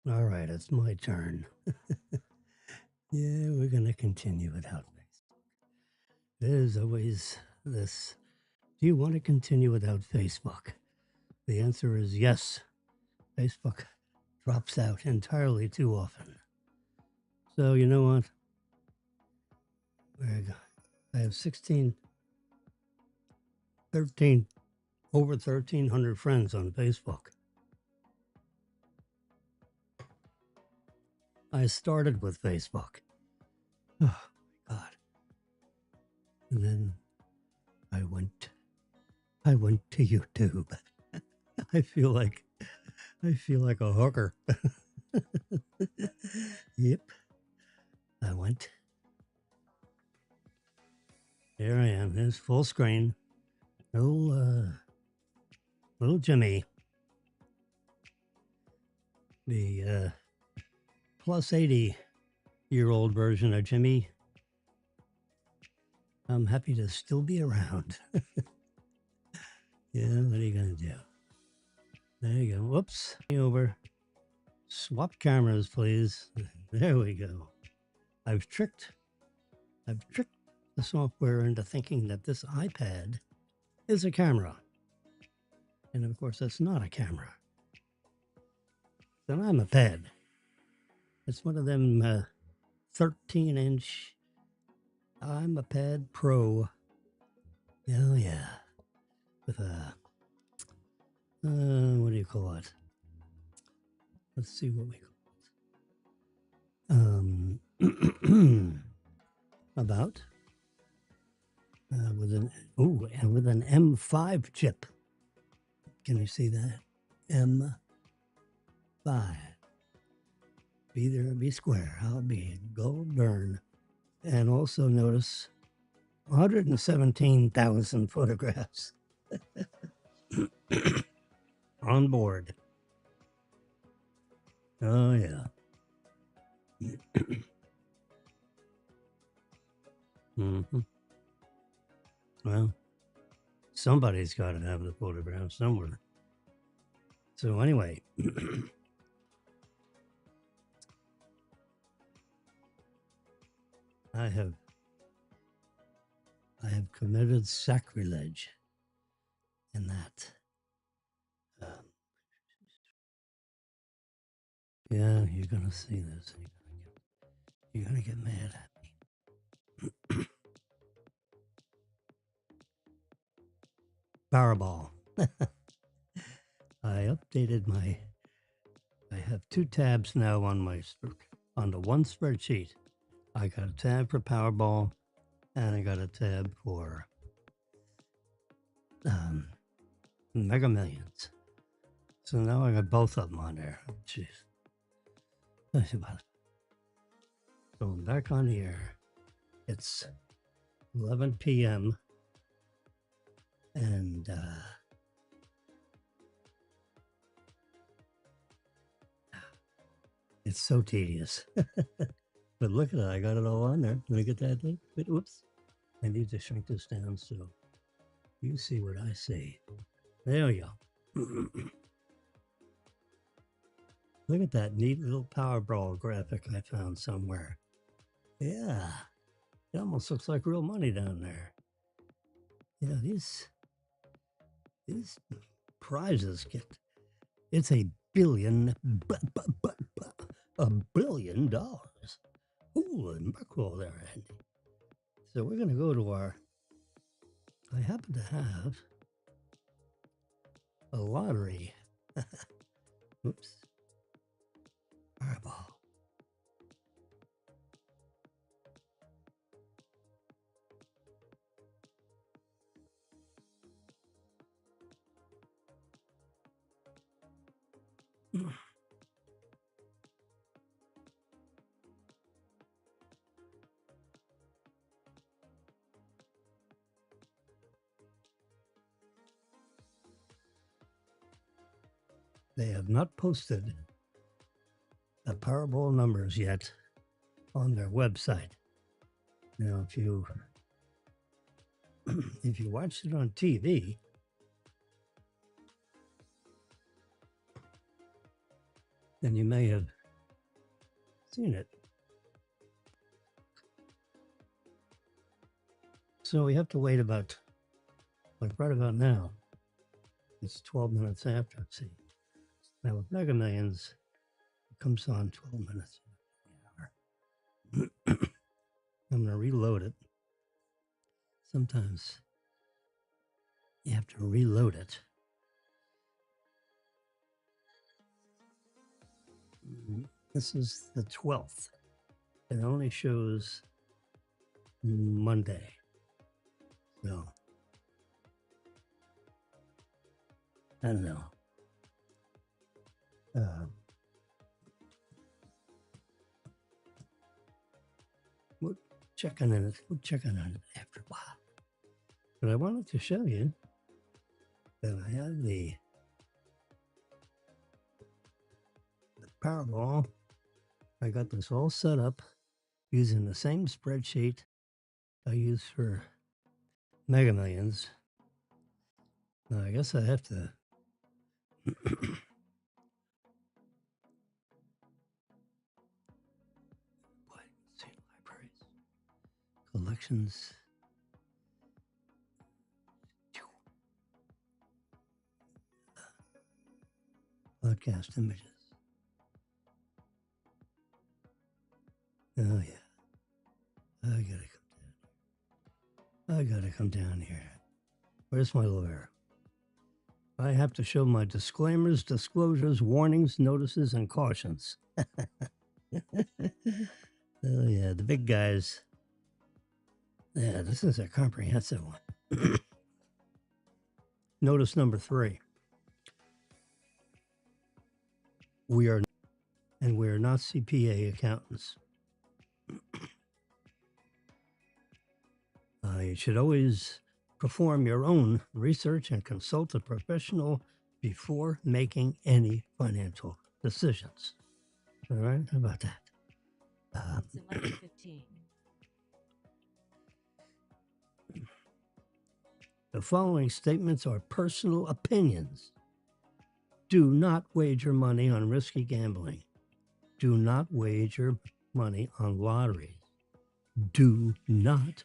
All right, it's my turn. Yeah, we're going to continue without Facebook. There's always this. Do you want to continue without Facebook? The answer is yes. Facebook drops out entirely too often. So, you know what? I have 16, 13, over 1,300 friends on Facebook. I started with Facebook. Oh, my God. And then I went to YouTube. I feel like a hooker. Yep. I went. Here I am. There's full screen. Little Jimmy. The plus 80-year-old version of Jimmy. I'm happy to still be around. Yeah, what are you gonna do? There you go. Whoops. Over. Swap cameras, please. There we go. I've tricked the software into thinking that this iPad is a camera. And of course, it's not a camera. Then I'm a pad. It's one of them 13-inch. I'm a pad Pro. Oh, yeah. With a, what do you call it? Let's see what we call it. About. With an M5 chip. Can you see that? M5. Be there, be square. I'll be gold burn. And also notice 117,000 photographs on board. Oh, yeah. Mm-hmm. Well, somebody's got to have the photograph somewhere. So anyway, I have committed sacrilege in that. Yeah, you're gonna see this. You're gonna get mad at me. Powerball. I updated my. I have two tabs now on the one spreadsheet. I got a tab for Powerball, and I got a tab for Mega Millions. So now I got both of them on there. Jeez. So I'm back on the air. It's 11 p.m. and it's so tedious. But look at it, I got it all on there. Let me get that thing. Whoops. I need to shrink this down so you see what I see. There we go. Look at that neat little Powerball graphic I found somewhere. Yeah. It almost looks like real money down there. Yeah, these prizes it's $1 billion. $1 billion. Holy mackerel there, Andy. So we're going to go to I happen to have a lottery. Oops. Fireball. They have not posted the Powerball numbers yet on their website. Now, if you watched it on TV, then you may have seen it. So we have to wait about, like right about now. It's 12 minutes after. Let's see. Now with Mega Millions, it comes on 12 minutes. I'm going to reload it. Sometimes you have to reload it. This is the 12th. It only shows Monday. So, I don't know. We'll check on it. We'll check on it after a while. But I wanted to show you that I have the Powerball. I got this all set up using the same spreadsheet I use for Mega Millions. Now, I guess I have to libraries, collections. Podcast images. Oh yeah. I gotta come down here. Where's my lawyer? I have to show my disclaimers, disclosures, warnings, notices, and cautions. Oh yeah, the big guys. Yeah, this is a comprehensive one. Notice number 3. We are not CPA accountants. You should always perform your own research and consult a professional before making any financial decisions. All right, how about that? It's 11:15. The following statements are personal opinions. Do not wager money on risky gambling. Do not wager money on lotteries. Do not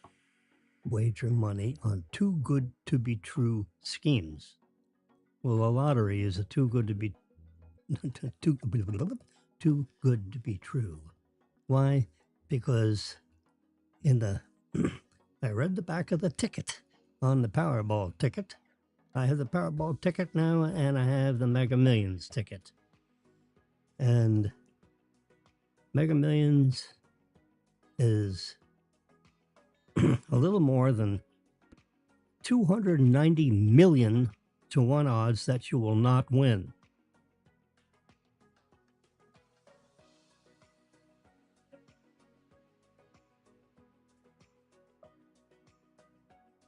wager money on too good to be true schemes. Well, a lottery is a too good to be too good to be true. Why? Because I read the back of the ticket on the Powerball ticket. I have the Powerball ticket now, and I have the Mega Millions ticket. And Mega Millions is a little more than 290 million to 1 odds that you will not win.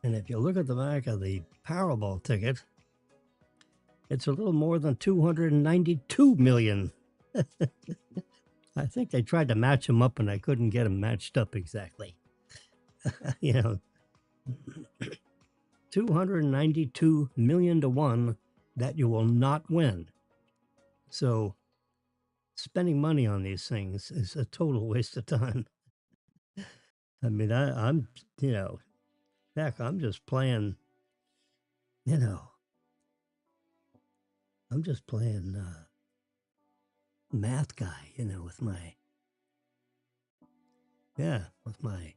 And if you look at the back of the Powerball ticket, it's a little more than 292 million. I think they tried to match them up and I couldn't get them matched up exactly. You know, 292 million to 1 that you will not win. So spending money on these things is a total waste of time. I mean, I'm, heck, I'm just playing, I'm just playing math guy, with my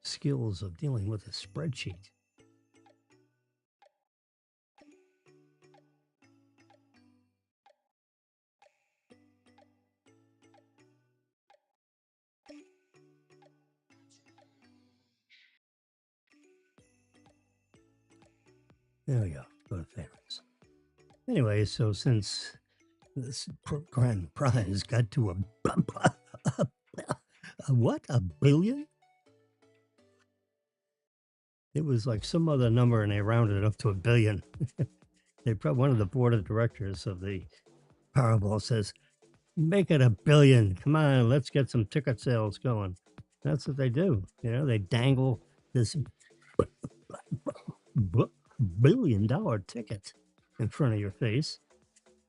skills of dealing with a spreadsheet. There we go. Go to favorites. Anyway, so since this grand prize got to a what? A billion? It was like some other number and they rounded it up to a billion. One of the board of directors of the Powerball says, make it a billion. Come on, let's get some ticket sales going. That's what they do. They dangle this $1 billion ticket in front of your face.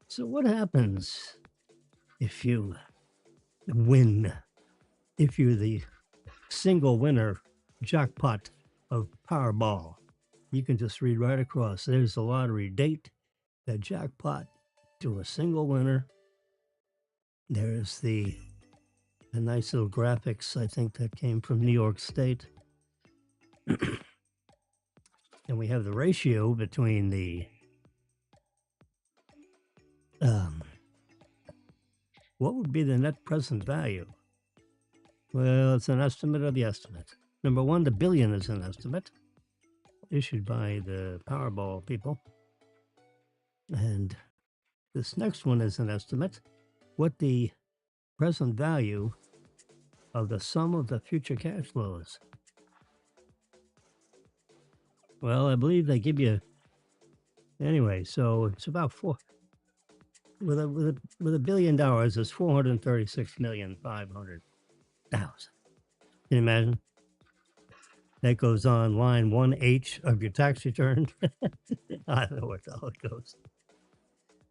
So what happens if you win if you're the single winner jackpot of Powerball, you can just read right across. There's the lottery date, the jackpot to a single winner. There's the nice little graphics, I think, that came from New York State. And we have the ratio between the what would be the net present value? Well, it's an estimate of the estimate. Number one, the billion is an estimate issued by the Powerball people. And this next one is an estimate. What the present value of the sum of the future cash flows. Well, I believe they give you anyway. So it's about four. With $1 billion, it's 436,500,000. Can you imagine? That goes on line 1H of your tax return. I don't know where the hell it goes.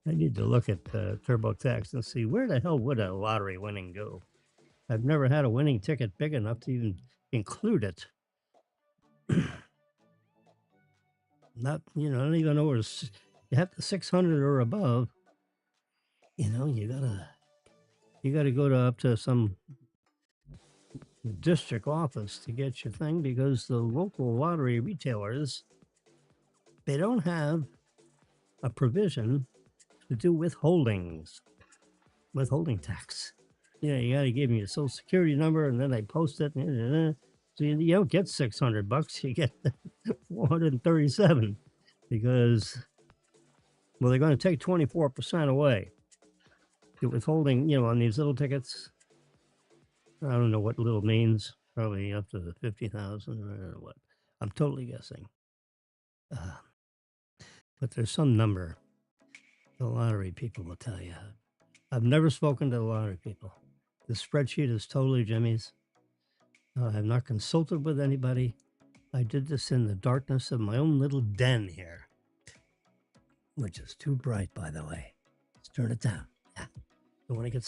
I need to look at TurboTax and see where the hell would a lottery winning go. I've never had a winning ticket big enough to even include it. Not, I don't even know where you have the 600 or above. You gotta go to up to some district office to get your thing because the local lottery retailers, they don't have a provision to do withholding tax. You got to give them your social security number and then they post it. So you don't get $600, you get 437 because, well, they're going to take 24% away. The withholding, on these little tickets, I don't know what little means, probably up to 50,000 or I don't know what. I'm totally guessing. But there's some number. The lottery people will tell you. I've never spoken to the lottery people. The spreadsheet is totally Jimmy's. I have not consulted with anybody. I did this in the darkness of my own little den here, which is too bright, by the way. Let's turn it down. Yeah. Don't want to get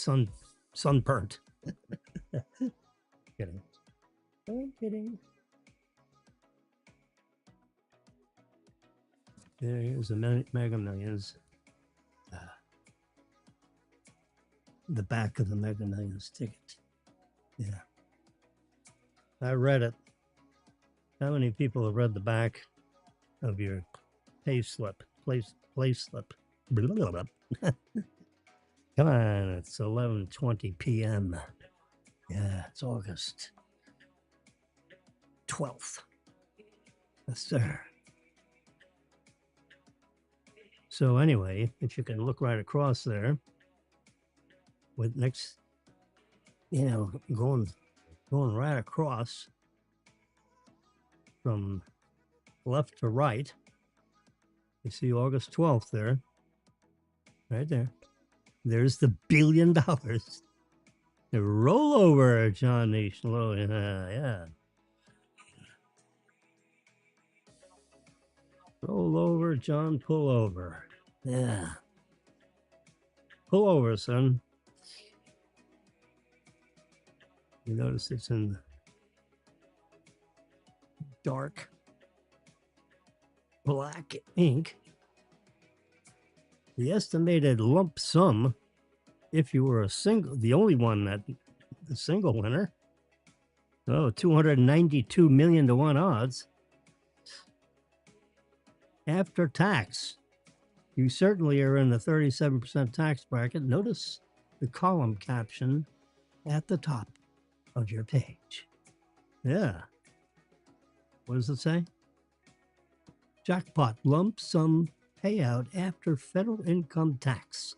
sunburnt. Kidding. I'm kidding. Here's the Mega Millions. The back of the Mega Millions ticket. Yeah. I read it. How many people have read the back of your pay slip? Play slip. Blah, blah, blah. Come on, it's 11:20 p.m. Yeah, it's August 12th. Yes, sir. So anyway, if you can look right across there, with next, going right across from left to right, you see August 12th there, right there. There's the $1 billion. The rollover, John Nation. Yeah. Roll over, John, pull over. Yeah. Pull over, son. You notice it's in dark black ink. The estimated lump sum, if you were the only one the single winner, 292 million to 1 odds. After tax, you certainly are in the 37% tax bracket. Notice the column caption at the top of your page. Yeah. What does it say? Jackpot lump sum payout after federal income tax.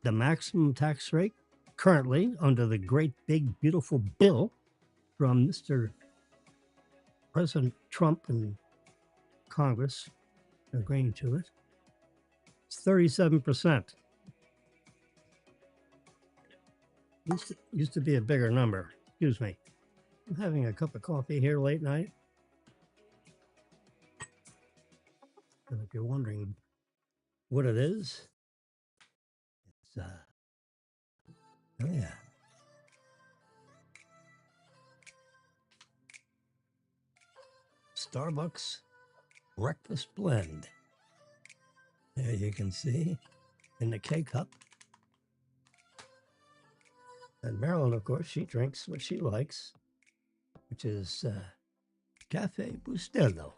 The maximum tax rate currently under the great big beautiful bill from Mr. President Trump and Congress agreeing to it. It's 37%. Used to be a bigger number. Excuse me. I'm having a cup of coffee here late night. And if you're wondering what it is, it's oh yeah. Starbucks breakfast blend. There you can see in the K-cup. And Marilyn, of course, she drinks what she likes, which is Cafe Bustelo.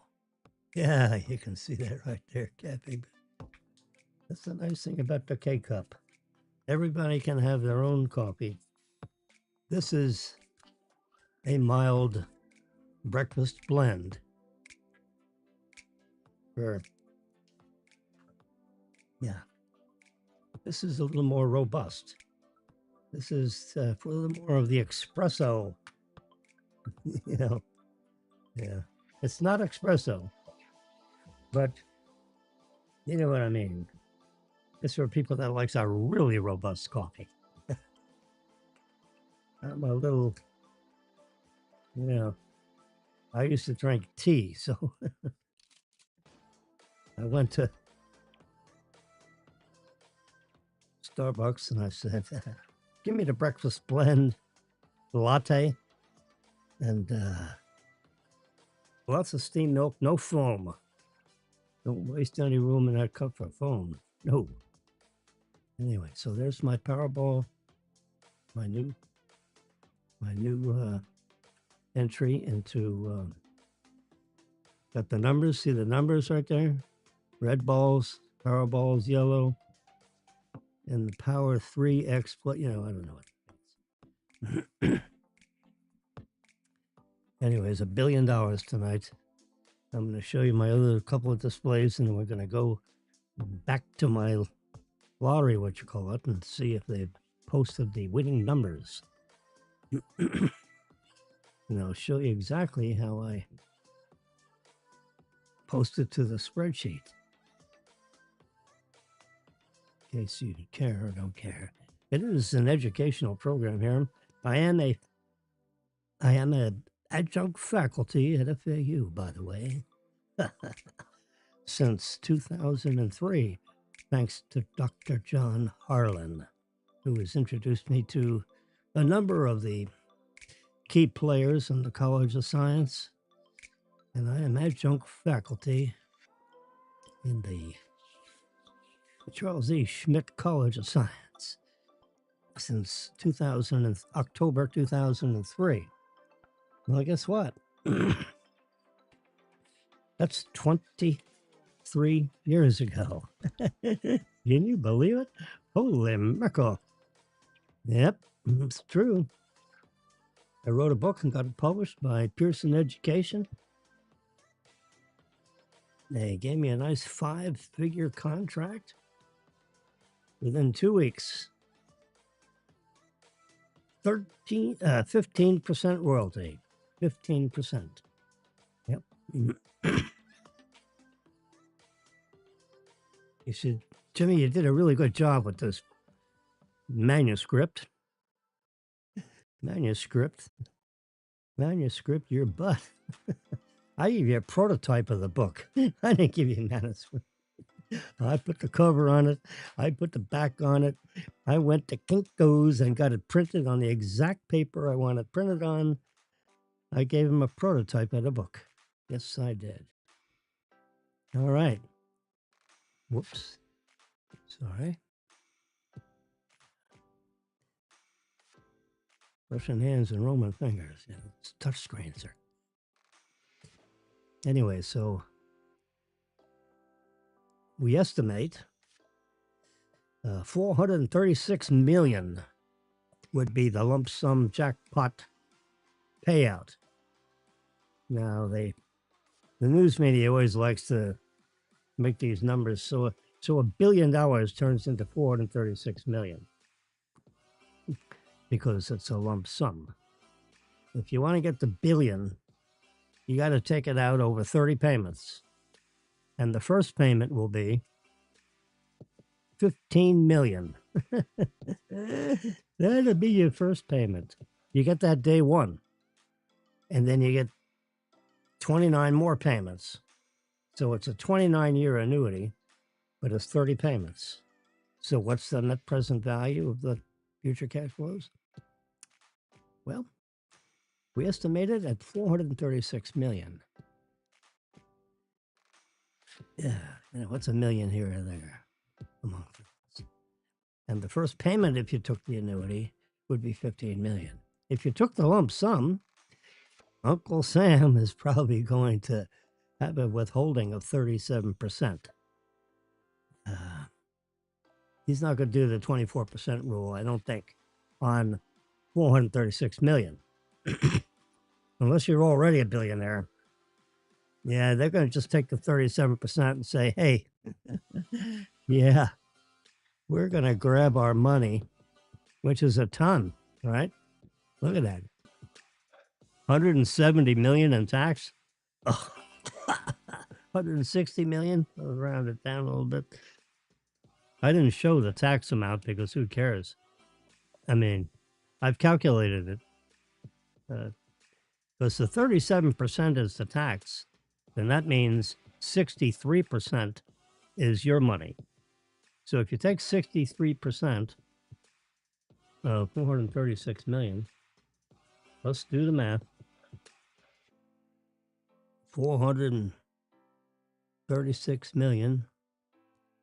Yeah, you can see that right there, Cafe. That's the nice thing about the K-cup. Everybody can have their own coffee. This is a mild breakfast blend for, yeah, this is a little more robust. This is for a little more of the espresso, you know, yeah. It's not espresso, but you know what I mean. It's for people that likes a really robust coffee. I'm a little, you know, I used to drink tea, so I went to Starbucks and I said, give me the breakfast blend latte and lots of steamed milk, no foam. Don't waste any room in that cup for foam. No. Anyway, so there's my Powerball, my new entry into, got the numbers, see the numbers right there? Red balls, Powerballs, yellow, and the Power 3X, you know, I don't know what it means. Anyways, $1 billion tonight. I'm going to show you my other couple of displays, and then we're going to go back to my lottery, what you call it, and see if they've posted the winning numbers. And I'll show you exactly how I posted to the spreadsheet. In case you care or don't care. It is an educational program here. I am an adjunct faculty at FAU, by the way, since 2003, thanks to Dr. John Harlan, who has introduced me to a number of the key players in the College of Science. And I am adjunct faculty in the Charles E. Schmidt College of Science since October 2003. Well, guess what? That's 23 years ago. Can you believe it? Holy mackerel. Yep, it's true. I wrote a book and got it published by Pearson Education. They gave me a nice 5-figure contract within 2 weeks. 15% royalty. 15%. Yep. You said, Jimmy, you did a really good job with this manuscript. Manuscript, your butt. I gave you a prototype of the book. I didn't give you a manuscript. I put the cover on it. I put the back on it. I went to Kinko's and got it printed on the exact paper I wanted printed on. I gave him a prototype of the book. Yes, I did. All right. Whoops. Sorry. Russian hands and Roman fingers. Yeah, it's touch screen, sir. Anyway, so we estimate 436 million would be the lump sum jackpot payout. Now, the news media always likes to make these numbers so $1 billion turns into 436 million because it's a lump sum. If you want to get the billion, you got to take it out over 30 payments. And the first payment will be 15 million. That'll be your first payment. You get that day one. And then you get 29 more payments. So it's a 29-year annuity, but it's 30 payments. So what's the net present value of the future cash flows? Well, we estimate it at 436 million. Yeah, what's a million here or there among friends? And the first payment, if you took the annuity, would be 15 million. If you took the lump sum, Uncle Sam is probably going to have a withholding of 37%. He's not going to do the 24% rule, I don't think, on 436 million. Unless you're already a billionaire. Yeah, they're going to just take the 37% and say, hey, yeah, we're going to grab our money, which is a ton, right? Look at that. 170 million in tax. Oh, 160 million. I'll round it down a little bit. I didn't show the tax amount because who cares? I mean, I've calculated it. Because the 37% is the tax, then that means 63% is your money. So if you take 63% of 436 million, let's do the math. 436 million,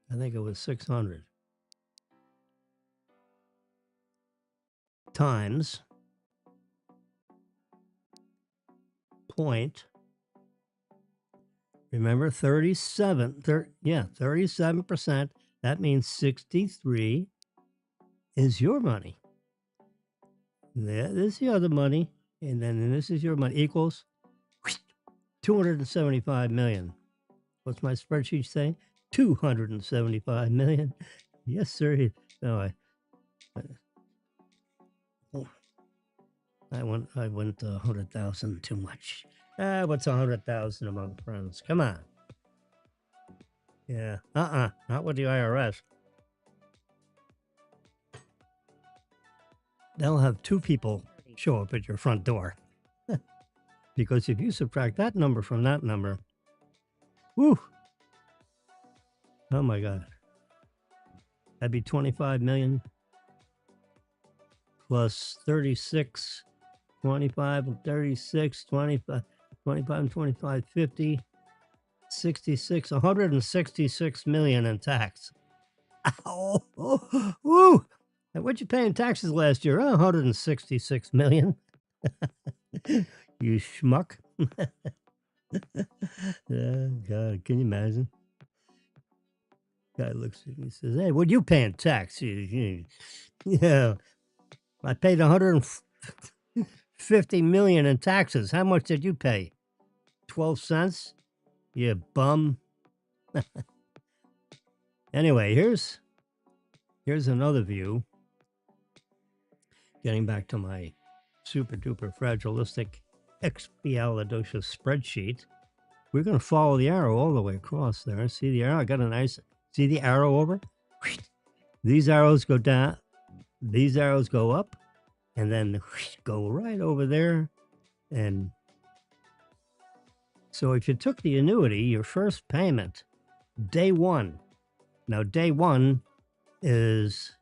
I think it was 600, times point, remember 37%, that means 63 is your money. This is the other money, and then this is your money, equals 275 million. What's my spreadsheet say? 275 million. Yes, sir. No, I went 100,000 too much. What's 100,000 among friends? Come on. Yeah. Not with the IRS. They'll have two people show up at your front door. Because if you subtract that number from that number, whoo, oh my God, that'd be 25 million plus 36, 25 and 36, 25 and 25, 50, 66, 166 million in tax. Oh, woo! And what'd you pay in taxes last year? 166 million. You schmuck. Oh, God, can you imagine? Guy looks at me and says, hey, what you pay in tax? Yeah, I paid 150 million in taxes. How much did you pay? 12 cents? You bum. Anyway, here's another view. Getting back to my super duper fragilistic expialidocious spreadsheet, we're going to follow the arrow all the way across there. See the arrow? I got a nice, see the arrow over? These arrows go down, these arrows go up, and then go right over there. And so if you took the annuity, your first payment, day one. Now, day one is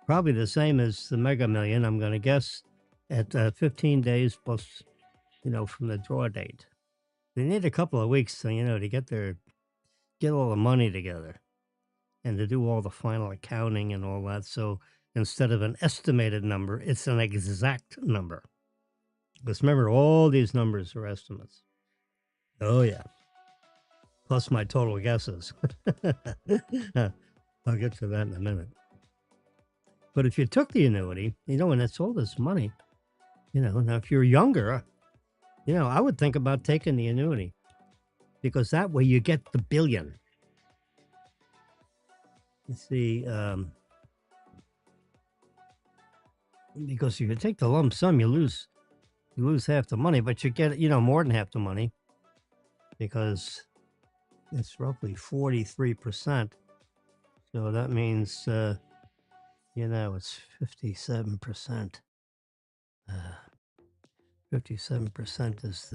probably the same as the Mega Million, I'm going to guess, at 15 days plus, from the draw date. They need a couple of weeks, to get all the money together and to do all the final accounting and all that. So instead of an estimated number, it's an exact number. Because remember, all these numbers are estimates. Oh, yeah. Plus my total guesses. I'll get to that in a minute. But if you took the annuity, and it's all this money, now if you're younger, I would think about taking the annuity because that way you get the billion. You see, because if you take the lump sum, you lose half the money, but you get, more than half the money because it's roughly 43%. So that means, it's 57%. 57% is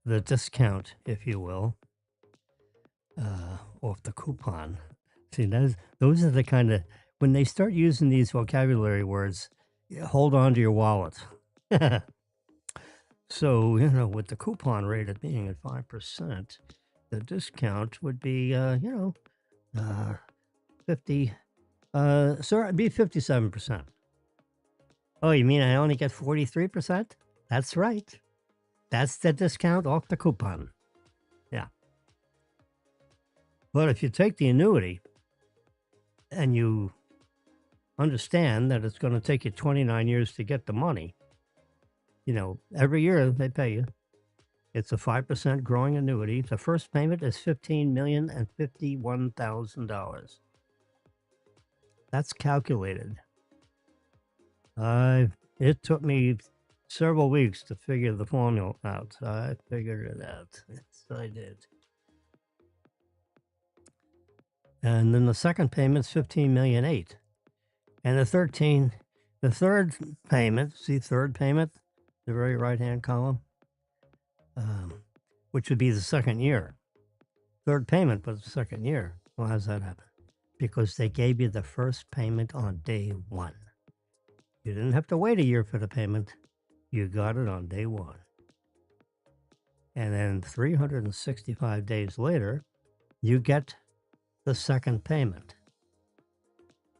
the discount, if you will, off the coupon. See, those are the kind of, when they start using these vocabulary words, hold on to your wallet. So, with the coupon rate at being at 5%, the discount would be, 50, sir, it'd be 57%. Oh, you mean I only get 43%? That's right. That's the discount off the coupon. Yeah. But if you take the annuity and you understand that it's going to take you 29 years to get the money, every year they pay you. It's a 5% growing annuity. The first payment is $15,051,000. That's calculated. It took me several weeks to figure the formula out. I figured it out. Yes, I did. And then the second payment's $15,008,000. And the third payment, see third payment, the very right-hand column, which would be the second year. Third payment, but the second year. Well, how does that happen? Because they gave you the first payment on day one. You didn't have to wait a year for the payment. You got it on day one. And then 365 days later, you get the second payment.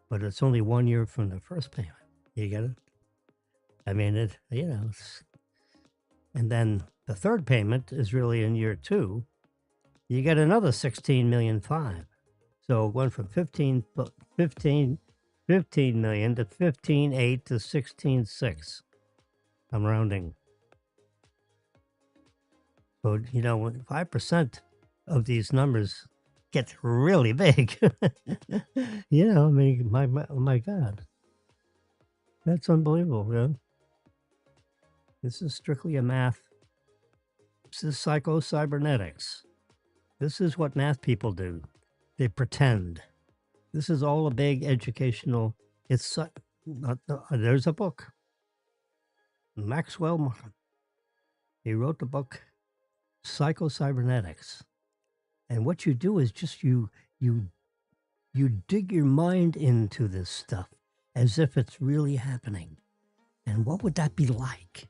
But it's only 1 year from the first payment. You get it? I mean, and then the third payment is really in year two. You get another 16,000,005. So it went from 15 million to 15,800,000 to 16,600. I'm rounding. So, when 5% of these numbers get really big, I mean, my God, that's unbelievable. Yeah. This is strictly a math. This is psycho-cybernetics. This is what math people do. They pretend. This is all a big educational. There's a book. Maxwell, he wrote the book Psycho-Cybernetics. And what you do is just you dig your mind into this stuff as if it's really happening. And what would that be like?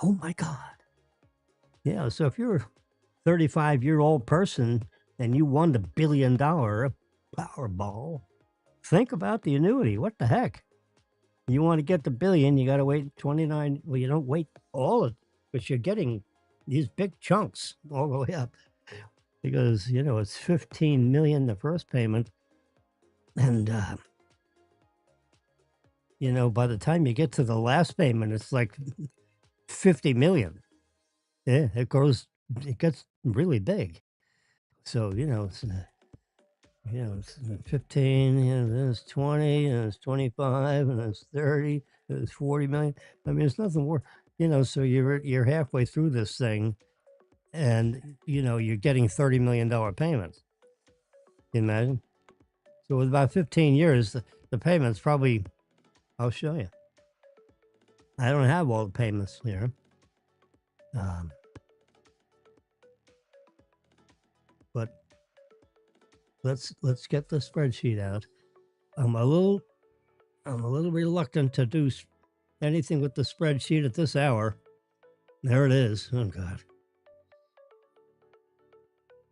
Oh my God. Yeah, so if you're a 35-year-old person and you won the $1 billion Powerball, think about the annuity. What the heck? You want to get the billion, you got to wait 29. Well, you don't wait all of it, but you're getting these big chunks all the way up because, it's 15 million the first payment. And, by the time you get to the last payment, it's like 50 million. Yeah, it gets really big. So, it's 15, then it's 20, and it's 25, and it's 30, and it's 40 million. I mean, it's nothing more, so you're halfway through this thing and, you're getting $30 million payments. Can you imagine? So with about 15 years, the payments probably, I'll show you. I don't have all the payments here. But let's get the spreadsheet out. I'm a little reluctant to do anything with the spreadsheet at this hour. There it is. Oh God.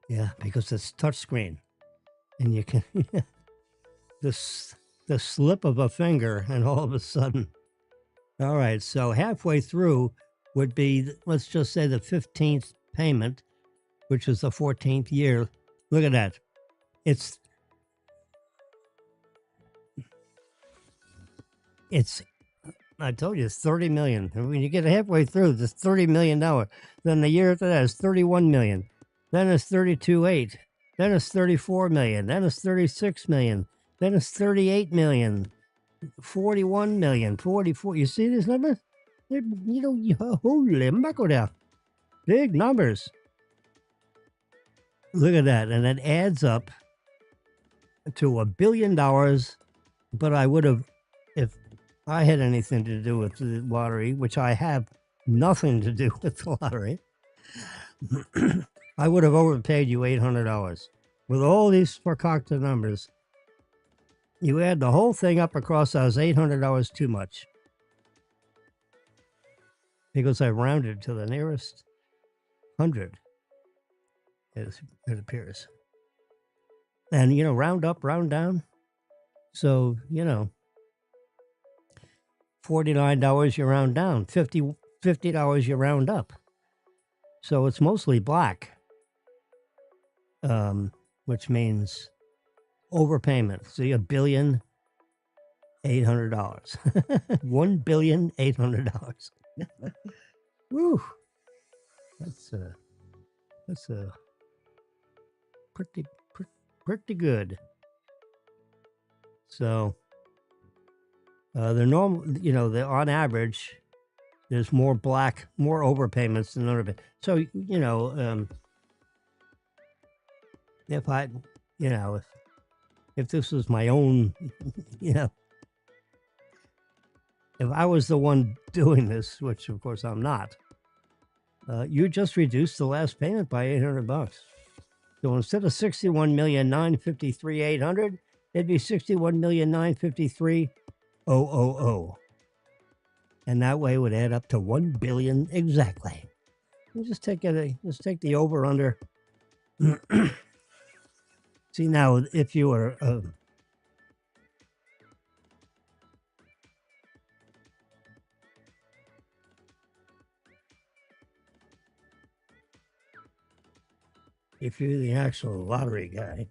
Yeah, because it's touchscreen, and you can the slip of a finger, and all of a sudden. All right, so halfway through would be, let's just say, the 15th payment, which is the 14th year. Look at that. I told you, it's 30 million. And when you get halfway through, it's $30 million. Then the year after that is 31 million. Then it's 32.8. Then it's 34 million. Then it's 36 million. Then it's 38 million. 41 million. 44. You see these numbers? Holy mackerel. Big numbers. Look at that. And it adds up to $1 billion. But I would have, if I had anything to do with the lottery, which I have nothing to do with the lottery, I would have overpaid you $800. With all these concocted numbers, you add the whole thing up across those $800 too much. because I rounded to the nearest 100, it appears. And, round up, round down. So, $49 you round down, $50 you round up. So it's mostly black, which means overpayment. See, $1,800,000. $1,800,000. Woo! That's pretty good. So the normal, on average, there's more overpayments than underpayments. So if I, if this was my own, if I was the one doing this, which of course I'm not, you just reduced the last payment by $800. So instead of 61,953,800, it'd be 61,953,000. And that way it would add up to 1 billion exactly. We'll just take the over under. See, now if you were if you're the actual lottery guy,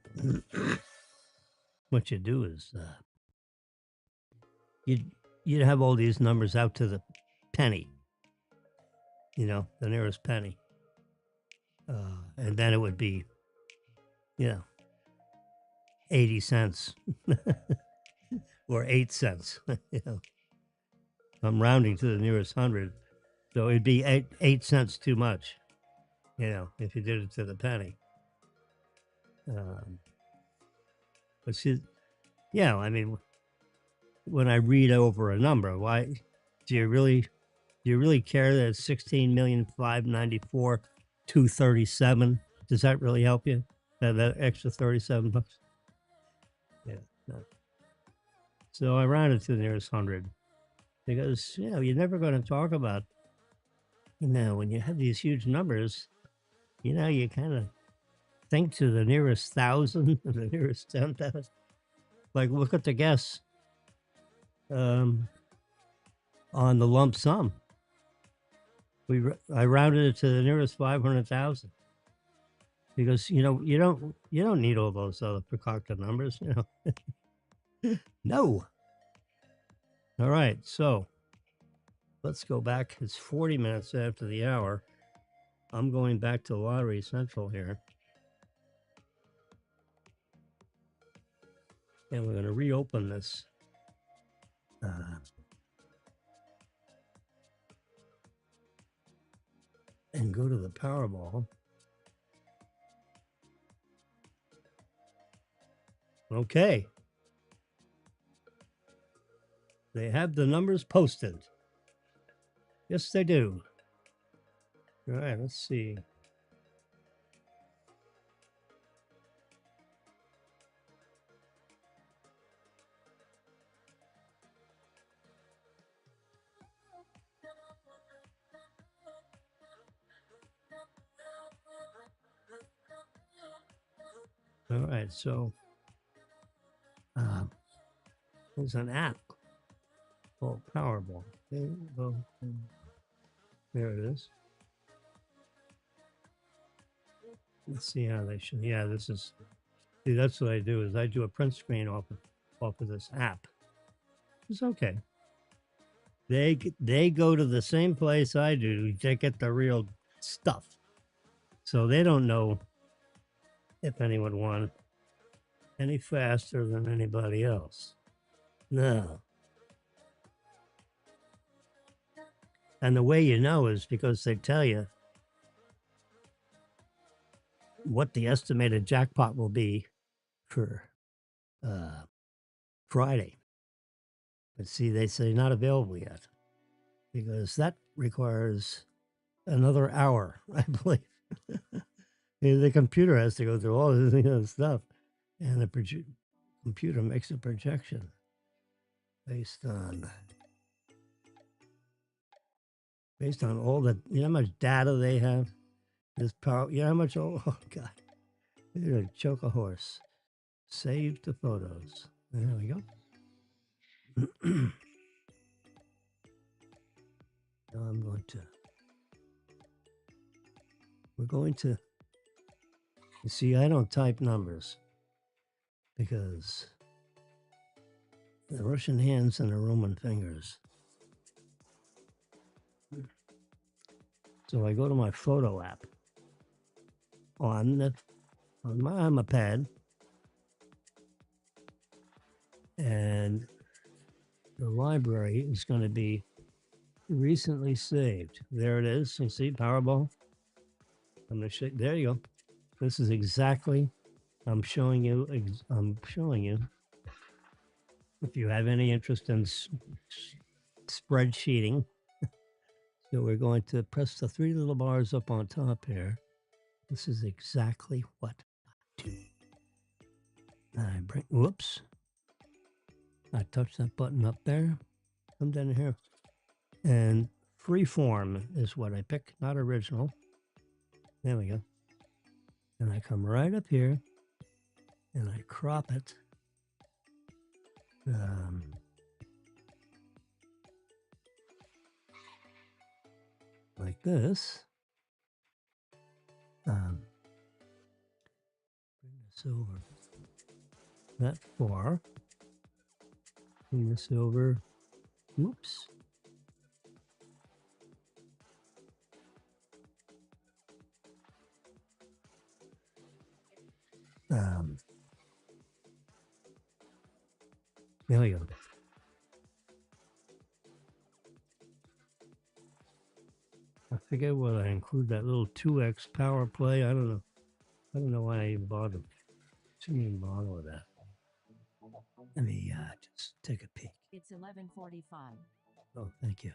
what you do is you'd have all these numbers out to the penny, the nearest penny, and then it would be 80 cents or 8 cents. I'm rounding to the nearest 100, so it'd be 8 cents too much, if you did it to the penny. But see, I mean, when I read over a number, why do you really care that it's 16,594,237? Does that really help you? That extra $37? Yeah. No. So I rounded to the nearest 100 because you're never going to talk about when you have these huge numbers, you kind of think to the nearest 1,000, the nearest 10,000. Like look at the guess on the lump sum. I rounded it to the nearest 500,000 because you don't need all those other precocted numbers. No. All right, so let's go back. It's 40 minutes after the hour. I'm going back to Lottery Central here. And we're going to reopen this. And go to the Powerball. Okay. They have the numbers posted. Yes, they do. All right, let's see. All right, so there's an app called Powerball. There it is. Let's see how they show. Yeah, this is. See, that's what I do. Is I do a print screen off of this app. It's okay. They go to the same place I do. They get the real stuff, so they don't know if anyone won any faster than anybody else. No. And the way you know is because they tell you what the estimated jackpot will be for Friday. But see, they say not available yet because that requires another hour, I believe. The computer has to go through all this stuff, and the computer makes a projection based on based on all the, you know how much data they have? This power, you know how much, oh God, they're gonna choke a horse. Save the photos. There we go. Now we're going to, you see, I don't type numbers because the Russian hands and the Roman fingers. So I go to my photo app on my iPad, and the library is going to be recently saved. There it is. You see, Powerball. I'm going to show. There you go. This is exactly. I'm showing you. If you have any interest in spreadsheeting, so we're going to press the three little bars up on top here. This is exactly what I do. I bring. Whoops. I touch that button up there. Come down here. And freeform is what I pick, not original. There we go. And I come right up here and I crop it. Like this. Bring this over that far. Bring this over. Oops. There we go. I forget what I include that little 2x power play. I don't know. I don't know why I even bothered. Shouldn't even bother with that. Let me just take a peek. It's 11:45. Oh, thank you.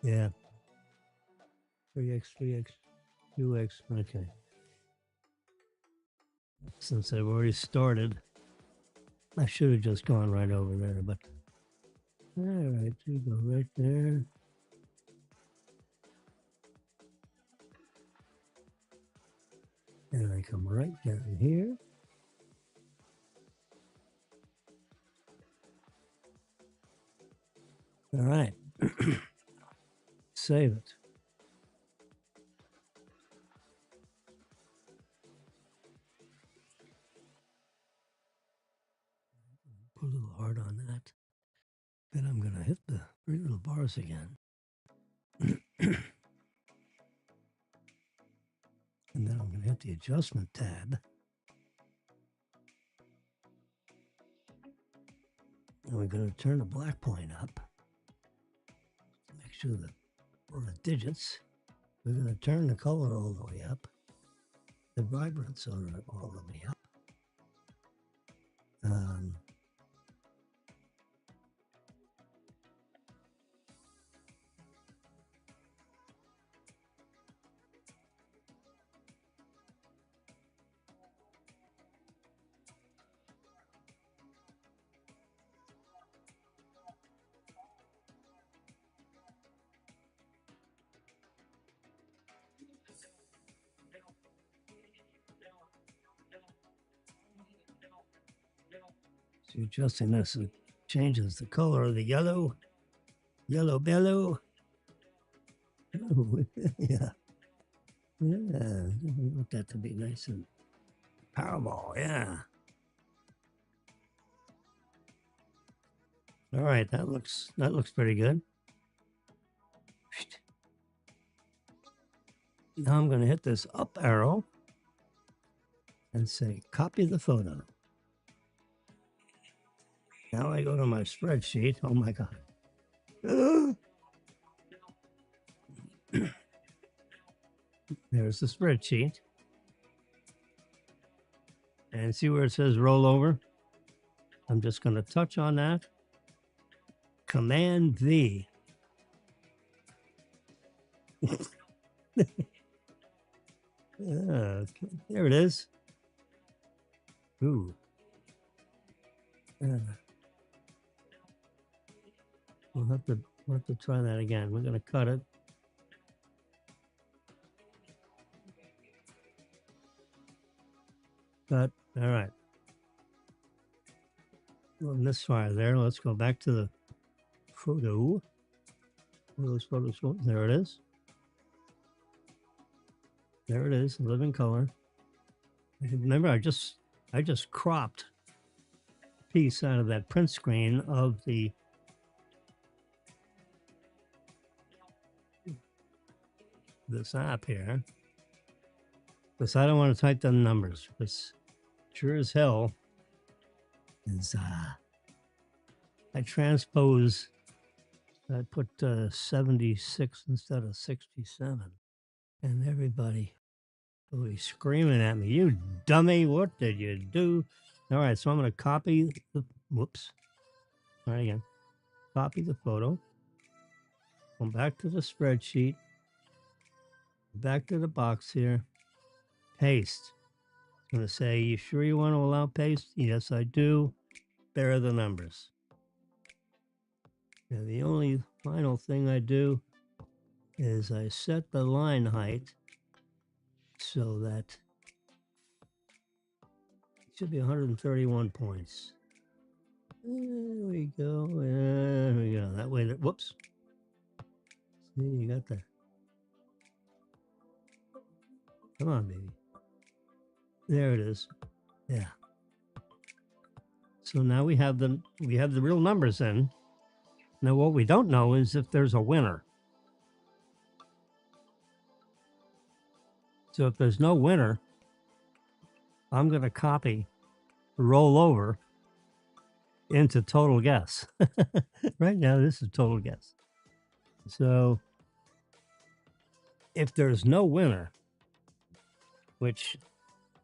Yeah. 3x, 2x. Okay. Since I've already started, I should have just gone right over there, but all right, you go right there. And I come right down here. All right. Save it. Put a little hard on that. Then I'm going to hit the three little bars again. And then I'm going to hit the adjustment tab. And we're going to turn the black point up. Make sure that all the digits. We're going to turn the color all the way up. The vibrance all the way up. So adjusting this, it changes the color of the yellow bellow. Oh, yeah. Yeah, I want that to be nice and Powerball, yeah. All right, that looks pretty good. Now I'm going to hit this up arrow and say copy the photo. Now I go to my spreadsheet. Oh my God. There's the spreadsheet. And see where it says roll over? I'm just going to touch on that. Command V. Okay, there it is. Ooh. We'll have to We'll have to try that again. We're going to cut it. Cut. All right. Well, misfire there. Let's go back to the photo. Where those photos go? There it is. There it is, living color. Remember, I just cropped a piece out of that print screen of this app here, because I don't want to type the numbers. Because sure as hell is I transpose. I put 76 instead of 67, and everybody will be screaming at me, "You dummy! What did you do?" All right, so I'm going to copy the. Whoops. All right, again. Copy the photo. Come back to the spreadsheet. Back to the box here. Paste. I'm going to say, "You sure you want to allow paste?" Yes, I do. There are the numbers. Now, the only final thing I do is I set the line height so that it should be 131 points. There we go. There we go. That way, whoops. See, you got that. Come on, baby. There it is. Yeah. So now we have the real numbers in. Now what we don't know is if there's a winner. So if there's no winner, I'm going to copy, roll over into total guess. Right now, this is total guess. So if there's no winner, which,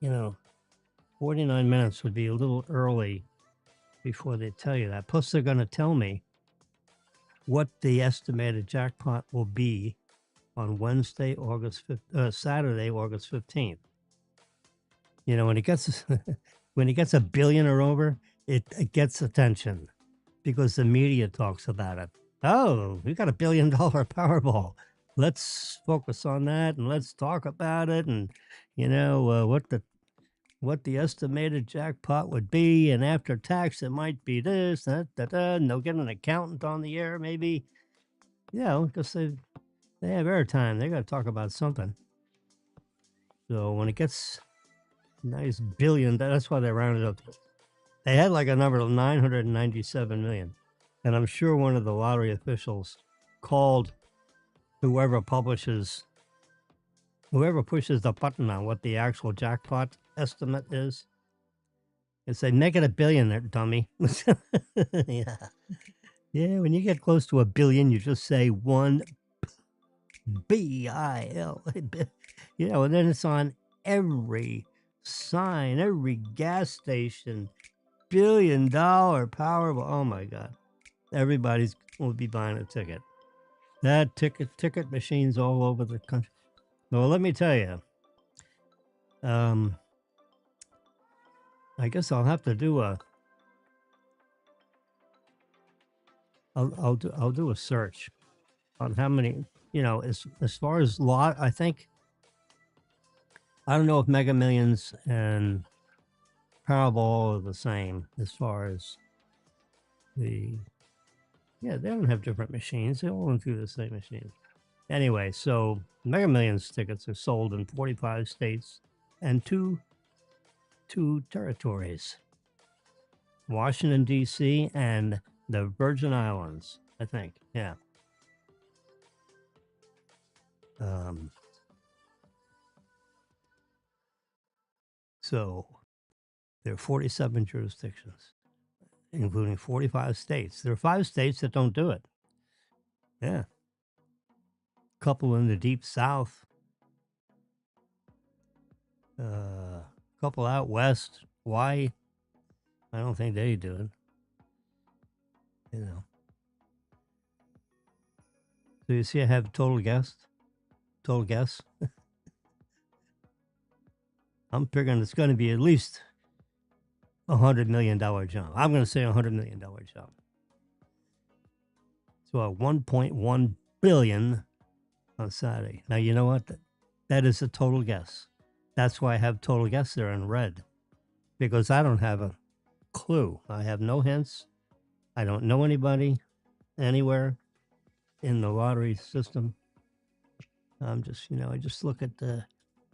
49 minutes would be a little early before they tell you that. Plus, they're going to tell me what the estimated jackpot will be on Wednesday, Saturday, August 15th. When it gets when it gets a billion or over, it gets attention because the media talks about it. Oh, we got $1 billion Powerball. Let's focus on that and let's talk about it, and what the estimated jackpot would be, and after tax it might be this, that, and they'll get an accountant on the air maybe, because they have airtime. They got to talk about something. So when it gets nice billion, that's why they rounded up. They had like a number of 997 million. And I'm sure one of the lottery officials called whoever pushes the button on what the actual jackpot estimate is and say, "Make it $1 billion there, dummy." Yeah. Yeah, when you get close to $1 billion, you just say $1 BIL. And then it's on every sign, every gas station, $1 billion Powerball. Oh my God. Everybody's will be buying a ticket. That ticket machines all over the country. Well, let me tell you. I guess I'll have to do I'll do a search on how many, as far as I think, I don't know if Mega Millions and Powerball are the same as far as they don't have different machines. They all run through the same machine. Anyway, so Mega Millions tickets are sold in 45 states and two territories, Washington, D.C. and the Virgin Islands, I think. Yeah. So there are 47 jurisdictions, including 45 states. There are 5 states that don't do it. Yeah. Couple in the deep south. Couple out west. Why? I don't think they do it. So you see I have total guess. I'm figuring it's going to be at least $100 million jump. I'm going to say $100 million jump. So 1.1 billion on Saturday. Now, you know what? That is a total guess. That's why I have total guess there in red, because I don't have a clue. I have no hints. I don't know anybody anywhere in the lottery system. I'm just, I just look at it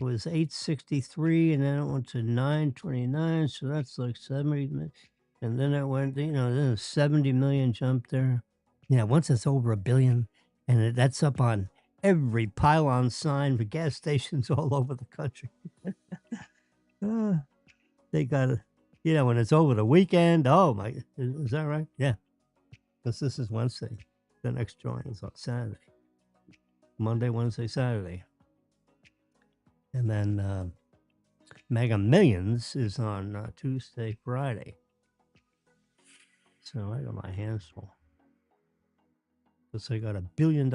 was 863 and then it went to 929. So that's like 70. And then it went, then a 70 million jump there. Yeah, once it's over a billion, and that's up on every pylon sign for gas stations all over the country. They got it. When it's over the weekend. Oh my, is that right? Yeah, because this is Wednesday. The next drawing is on Saturday. Monday, Wednesday, Saturday. And then Mega Millions is on Tuesday, Friday. So I got my hands full. Because I got $1 billion.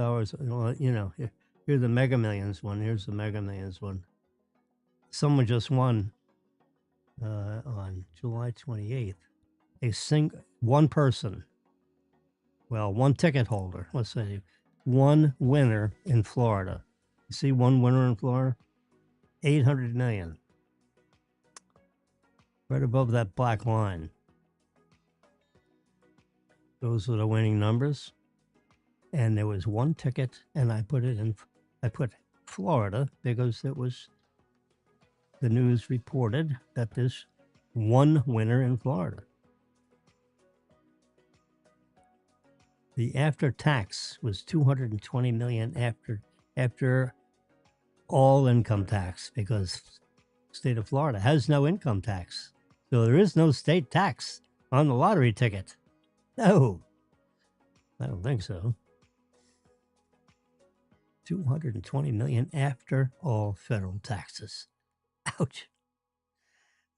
Here's the Mega Millions one. Here's the Mega Millions one. Someone just won on July 28th. One person, one ticket holder, let's say, one winner in Florida. You see one winner in Florida? 800 million. Right above that black line. Those are the winning numbers. And there was one ticket, and I put Florida because it was the news reported that there's one winner in Florida. The after tax was 220 million after all income tax, because the state of Florida has no income tax. So there is no state tax on the lottery ticket. No, I don't think so. 220 million after all federal taxes. Ouch.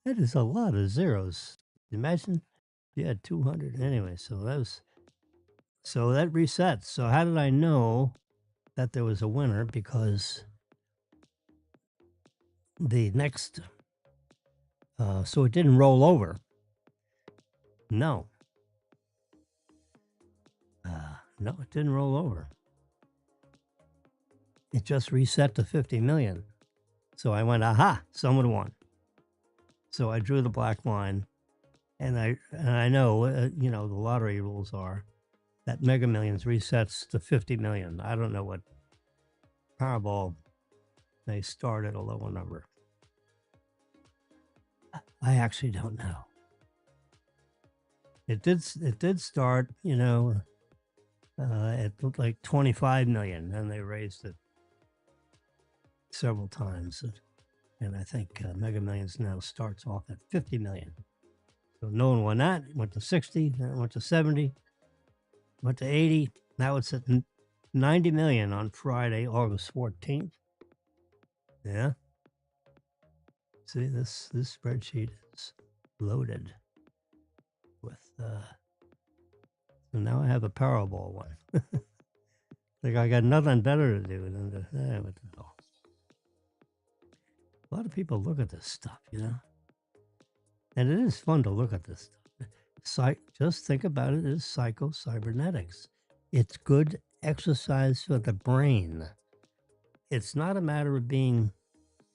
That is a lot of zeros. Imagine you had 200. Anyway, so that resets. So how did I know that there was a winner? Because the next, so it didn't roll over. No. No, it didn't roll over. It just reset to 50 million. So I went, aha, someone won. So I drew the black line, and I know, the lottery rules are that Mega Millions resets to 50 million. I don't know what Powerball, they start at a lower number. I actually don't know. It did start, at like 25 million, and they raised it several times. And I think Mega Millions now starts off at 50 million. So no one won that. It went to 60, then it went to 70, went to 80. Now it's at 90 million on Friday, August 14th. Yeah. See, this spreadsheet is loaded with, so now I have a Powerball one. Like I got nothing better to do than what the hell. A lot of people look at this stuff, and it is fun to look at this stuff. Just think about it as psycho-cybernetics. It's good exercise for the brain. It's not a matter of being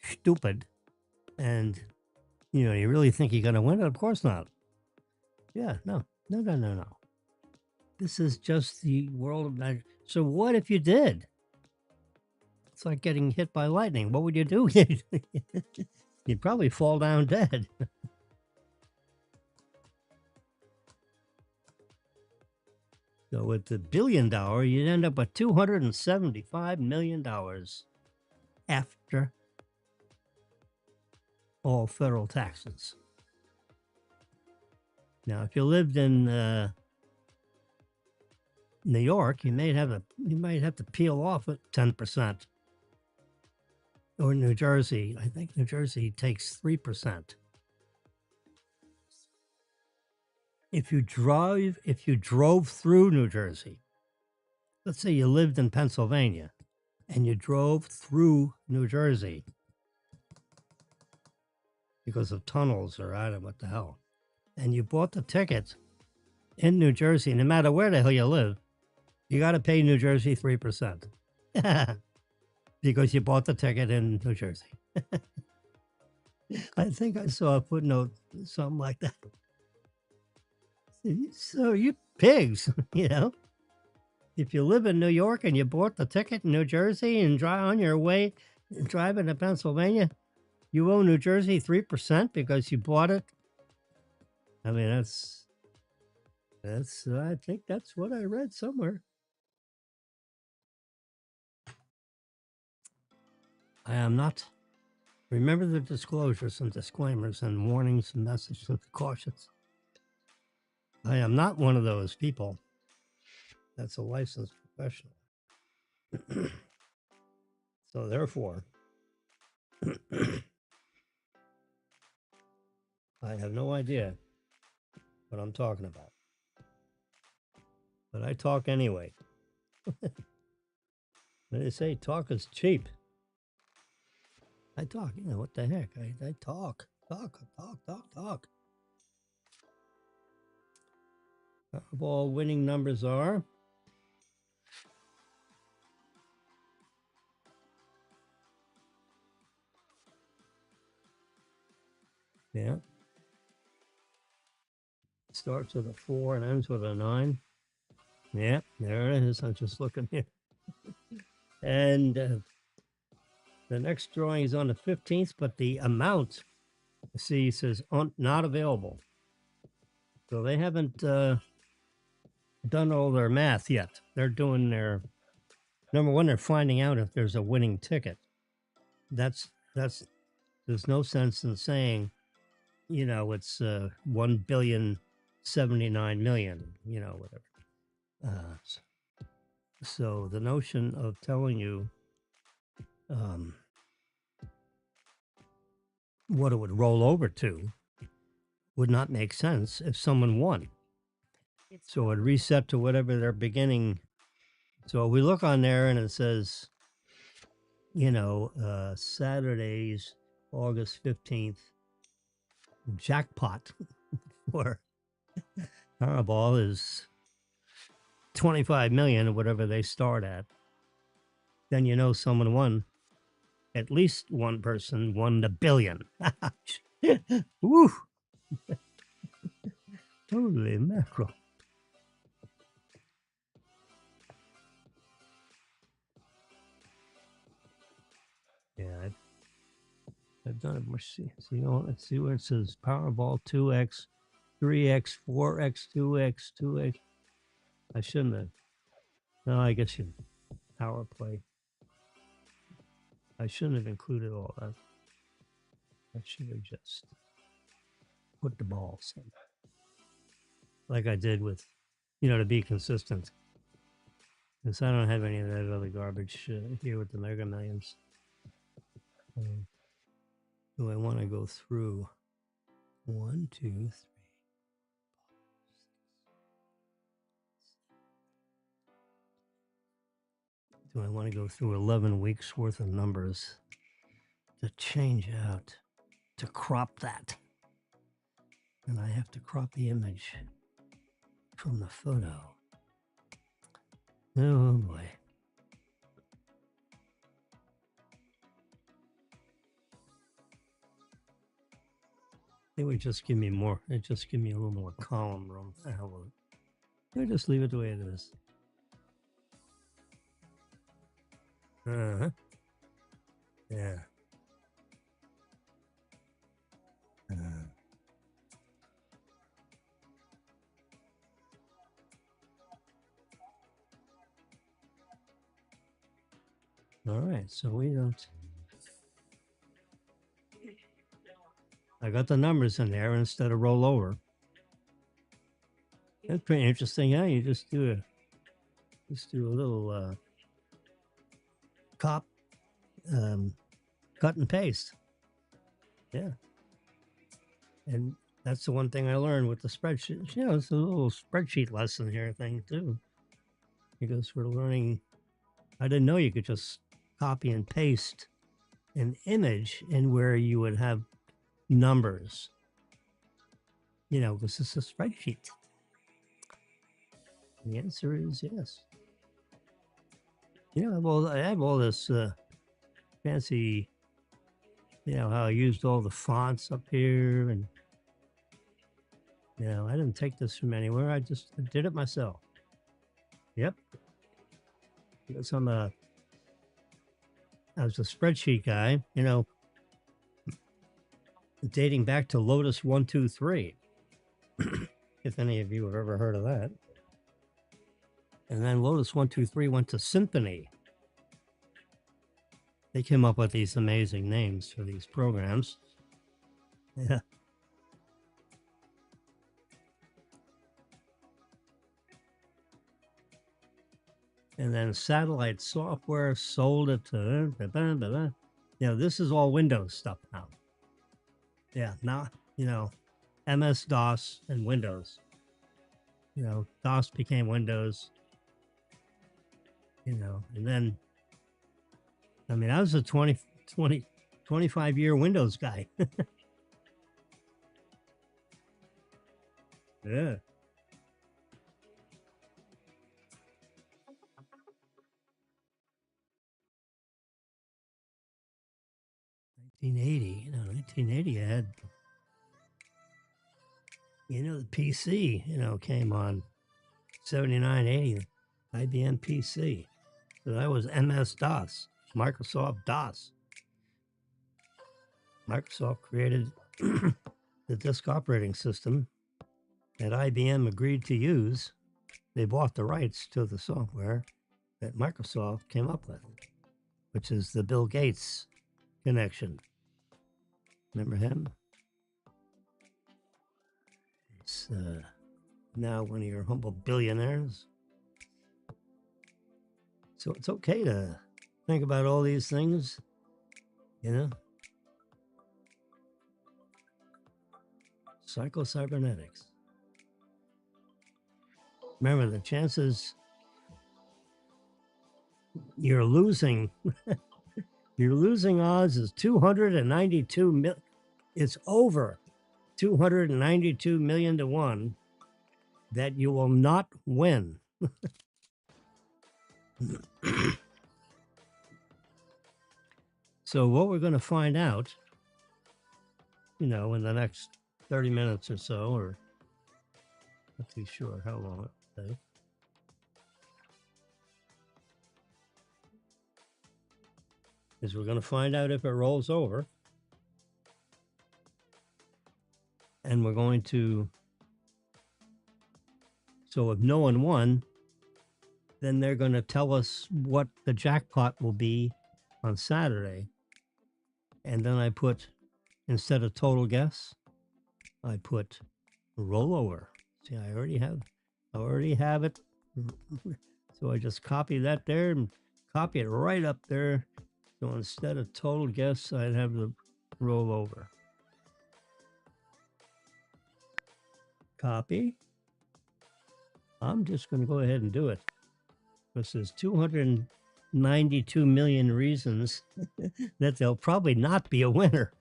stupid and, you really think you're going to win it? Of course not. Yeah, no. This is just the world of magic. So what if you did? It's like getting hit by lightning. What would you do? You'd probably fall down dead. So with the $1 billion, you'd end up with $275 million after all federal taxes. Now, if you lived in New York, you might have to peel off at 10%. Or New Jersey, I think New Jersey takes 3%. If you drove through New Jersey, let's say you lived in Pennsylvania and you drove through New Jersey because of tunnels or I don't know what the hell, and you bought the ticket in New Jersey, no matter where the hell you live, You got to pay New Jersey 3% because you bought the ticket in New Jersey. I think I saw a footnote, something like that. So you pigs, you know, if you live in New York and you bought the ticket in New Jersey and drive on your way driving to Pennsylvania, you owe New Jersey 3% because you bought it. I mean, I think that's what I read somewhere. I am not. Remember the disclosures and disclaimers and warnings and messages and cautions. I am not one of those people that's a licensed professional. So therefore, I have no idea what I'm talking about. But I talk anyway. They say talk is cheap. I talk, you know, what the heck? I talk. Powerball winning numbers are yeah. Starts with a 4 and ends with a 9. Yeah, there it is. I'm just looking here. And the next drawing is on the 15th, but the amount, see, says not available. So they haven't done all their math yet. They're doing their, number one, they're finding out if there's a winning ticket. There's no sense in saying, you know, it's 1,079,000,000, you know, whatever. So the notion of telling you what it would roll over to would not make sense if someone won. It's So it reset to whatever their beginning. So we look on there and it says, you know, Saturday's August 15th jackpot for Powerball is 25 million or whatever they start at. Then you know someone won. At least one person won the billion. Woo! Holy mackerel. Yeah, I've done it more. See, let's see where it says Powerball 2x, 3x, 4x, 2x, 2x. I shouldn't have. No, I guess you power play. I shouldn't have included all that. I should have just put the balls in. Like I did with, you know, to be consistent. Because I don't have any of that other garbage here with the Mega Millions. Do I want to go through 1, 2, 3? Do I want to go through 11 weeks worth of numbers to change out, to crop that? And I have to crop the image from the photo. Oh boy. It would just give me more. It just give me a little more column room. I just leave it the way it is. Yeah. All right, so we don't. I got the numbers in there instead of roll over. That's pretty interesting. Yeah, you just do a little cut and paste. Yeah, and that's the one thing I learned with the spreadsheet. You know, it's a little spreadsheet lesson here thing too, because we're learning. I didn't know you could just copy and paste an image in where you would have numbers. You know, because it's a spreadsheet. The answer is yes. Yeah, well, I have all this fancy, how I used all the fonts up here, and I didn't take this from anywhere. I just did it myself. Yep, because I was a spreadsheet guy, dating back to Lotus 123, if any of you have ever heard of that. And then Lotus 123 went to Symphony. They came up with these amazing names for these programs. Yeah. And then Satellite Software sold it to, this is all Windows stuff now. Yeah, now, MS DOS and Windows. DOS became Windows, and then, I mean, I was a 25-year Windows guy. Yeah. 1980, 1980 I had, the PC, came on 79, 80, IBM PC. So that was MS DOS, Microsoft DOS. Microsoft created the disk operating system that IBM agreed to use. They bought the rights to the software that Microsoft came up with, which is the Bill Gates connection. Remember him? He's now one of your humble billionaires. So it's okay to think about all these things, Psycho-cybernetics. Remember, the chances you're losing odds is 292 million. It's over 292 million to 1 that you will not win. So what we're going to find out, in the next 30 minutes or so, or not too sure how long it will take, is we're going to find out if it rolls over. And we're going to, so if no one won, then they're going to tell us what the jackpot will be on Saturday. And then I put, instead of total guess, I put rollover. See, I already have it. So I just copy that there and copy it right up there. So instead of total guess, I'd have the rollover. Copy. I'm just going to go ahead and do it. This is 292 million reasons that there'll probably not be a winner.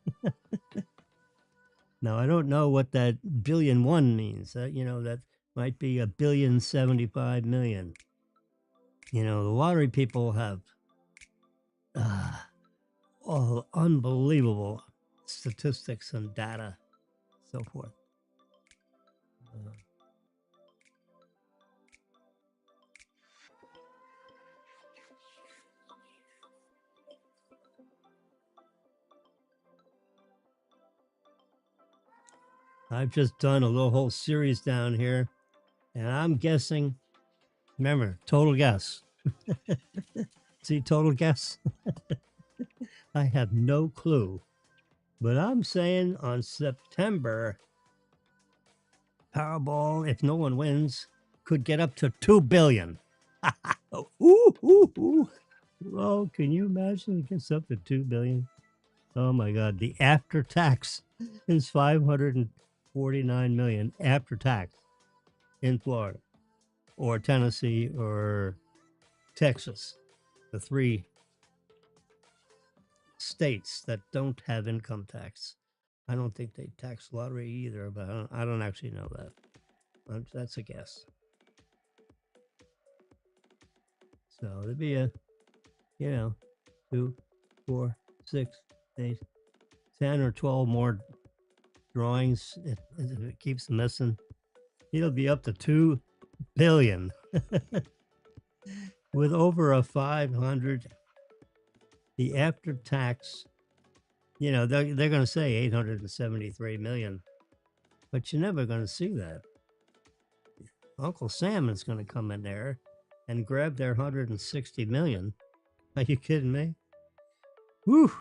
Now, I don't know what that 1,000,000,001 means. That might be 1,075,000,000. The lottery people have all unbelievable statistics and data, so forth. I've just done a little whole series down here, and I'm guessing. Remember, total guess. See, total guess. I have no clue, but I'm saying on September, Powerball, if no one wins, could get up to 2 billion. Ooh. Oh, can you imagine it gets up to 2 billion? Oh my God. The after tax is 549 million after tax in Florida or Tennessee or Texas, the 3 states that don't have income tax. I don't think they tax lottery either, but I don't actually know that. That's a guess. So there'd be you know, 2, 4, 6, 8, 10 or 12 more drawings. If it keeps missing, it'll be up to 2 billion with over a 500. The after tax, they're going to say 873 million, but you're never going to see that. Uncle Sam is going to come in there and grab their 160 million. Are you kidding me? Whew.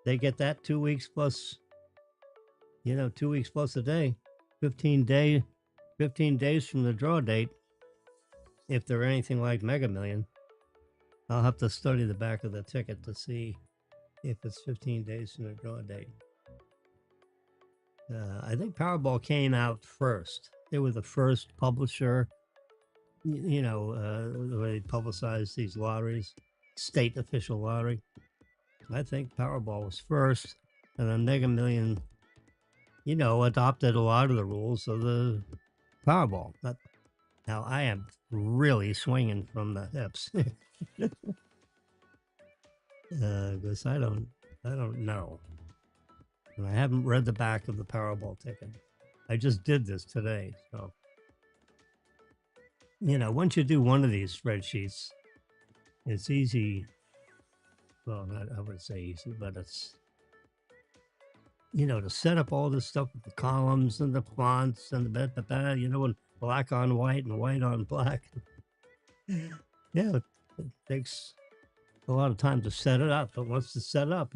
They get that 2 weeks plus, 2 weeks plus a day, 15 days from the draw date. If they're anything like Mega Million, I'll have to study the back of the ticket to see if it's 15 days from the draw date. I think Powerball came out first. They were the first publisher, where they publicized these lotteries, state official lottery. I think Powerball was first, and then Mega Million, adopted a lot of the rules of the Powerball. Now I am really swinging from the hips because I don't know, and I haven't read the back of the Powerball ticket. I just did this today, so once you do one of these spreadsheets, it's easy. Well, not, I would say easy, but it's to set up all this stuff with the columns and the fonts and and black on white and white on black. Yeah, it takes a lot of time to set it up, but once it's set up,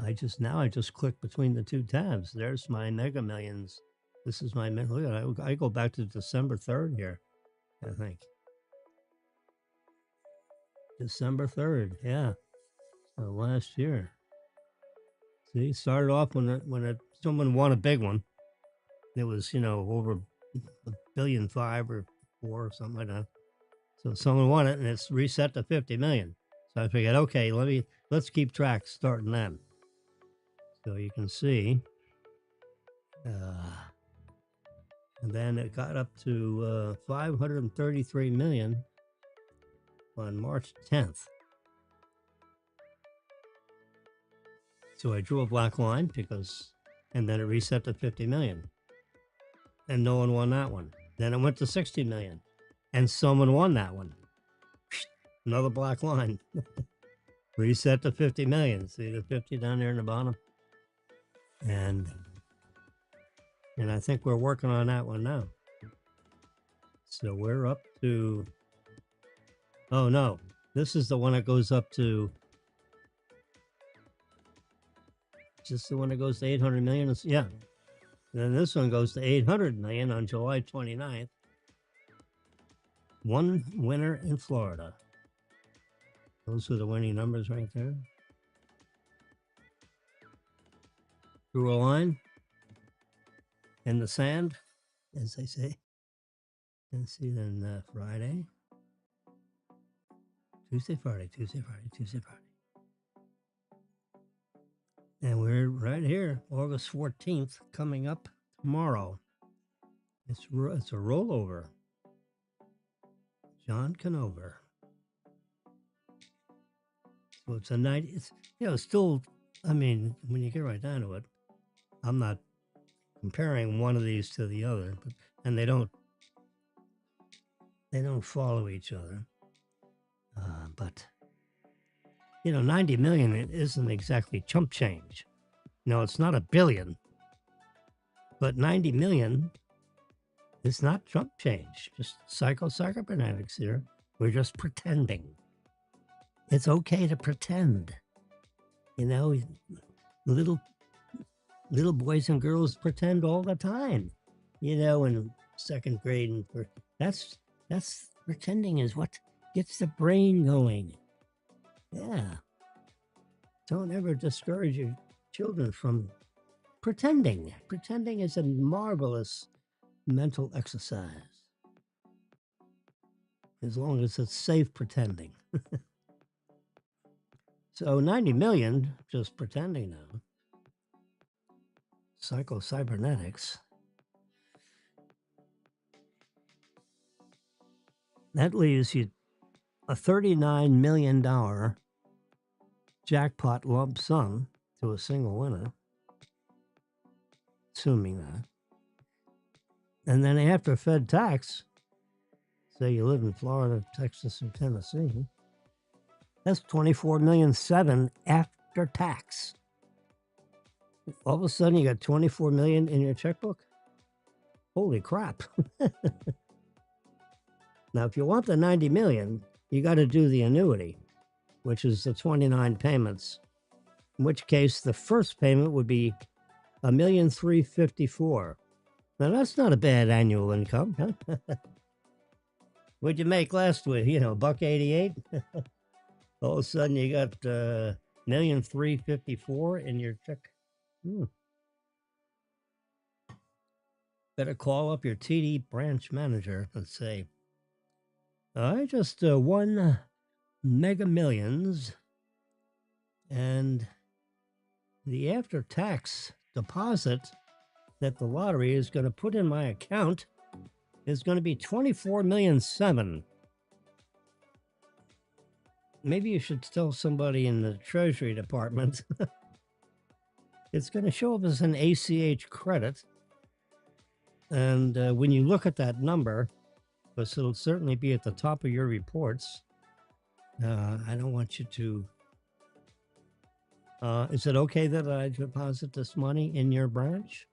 I just click between the two tabs. There's my Mega Millions. This is my look at I go back to December 3rd here, I think. December 3rd, yeah. So last year. See, started off when someone won a big one. It was, over $1.5 billion or 4 or something like that. So someone won it and it's reset to 50 million. So I figured, okay, let's keep track starting then. So you can see, and then it got up to 533 million on March 10th. So I drew a black line and then it reset to 50 million. And no one won that one. Then it went to 60 million and someone won that one. Another black line. Reset to 50 million. See the 50 down there in the bottom? And I think we're working on that one now. So we're up to, oh no, this is the one that goes up to, just the one that goes to 800 million. Yeah. And then this one goes to 800 million on July 29th. One winner in Florida. Those are the winning numbers right there. Drew a line in the sand, as they say. And see then Friday. Tuesday, Friday. And we're right here, August 14th, coming up tomorrow. It's a rollover. John Conover. So it's a night. It's still. I mean, when you get right down to it, I'm not comparing one of these to the other, and they don't follow each other. But 90 million isn't exactly chump change. No, it's not $1 billion, but 90 million is not chump change. Just psychocybernetics here. We're just pretending. It's okay to pretend. Little boys and girls pretend all the time. In second grade, and that's pretending is what gets the brain going. Yeah. Don't ever discourage your children from pretending. Pretending is a marvelous mental exercise. As long as it's safe pretending. So 90 million, just pretending now. Psychocybernetics. That leaves you a $39 million jackpot lump sum to a single winner, assuming that. And then after Fed tax, say you live in Florida, Texas, or Tennessee, that's $24,700,000 after tax. All of a sudden, you got $24 million in your checkbook. Holy crap! Now, if you want the $90 million, you got to do the annuity, which is the 29 payments. In which case, the first payment would be $1,354,000. Now, that's not a bad annual income, huh? What'd you make last week? $1.88. All of a sudden, you got $1,354,000 in your check. Better call up your TD branch manager and say, I just won Mega Millions, and the after-tax deposit that the lottery is going to put in my account is going to be $24,700,000. Maybe you should tell somebody in the Treasury Department. It's going to show up as an ACH credit. And when you look at that number, because it'll certainly be at the top of your reports, I don't want you to... is it okay that I deposit this money in your branch?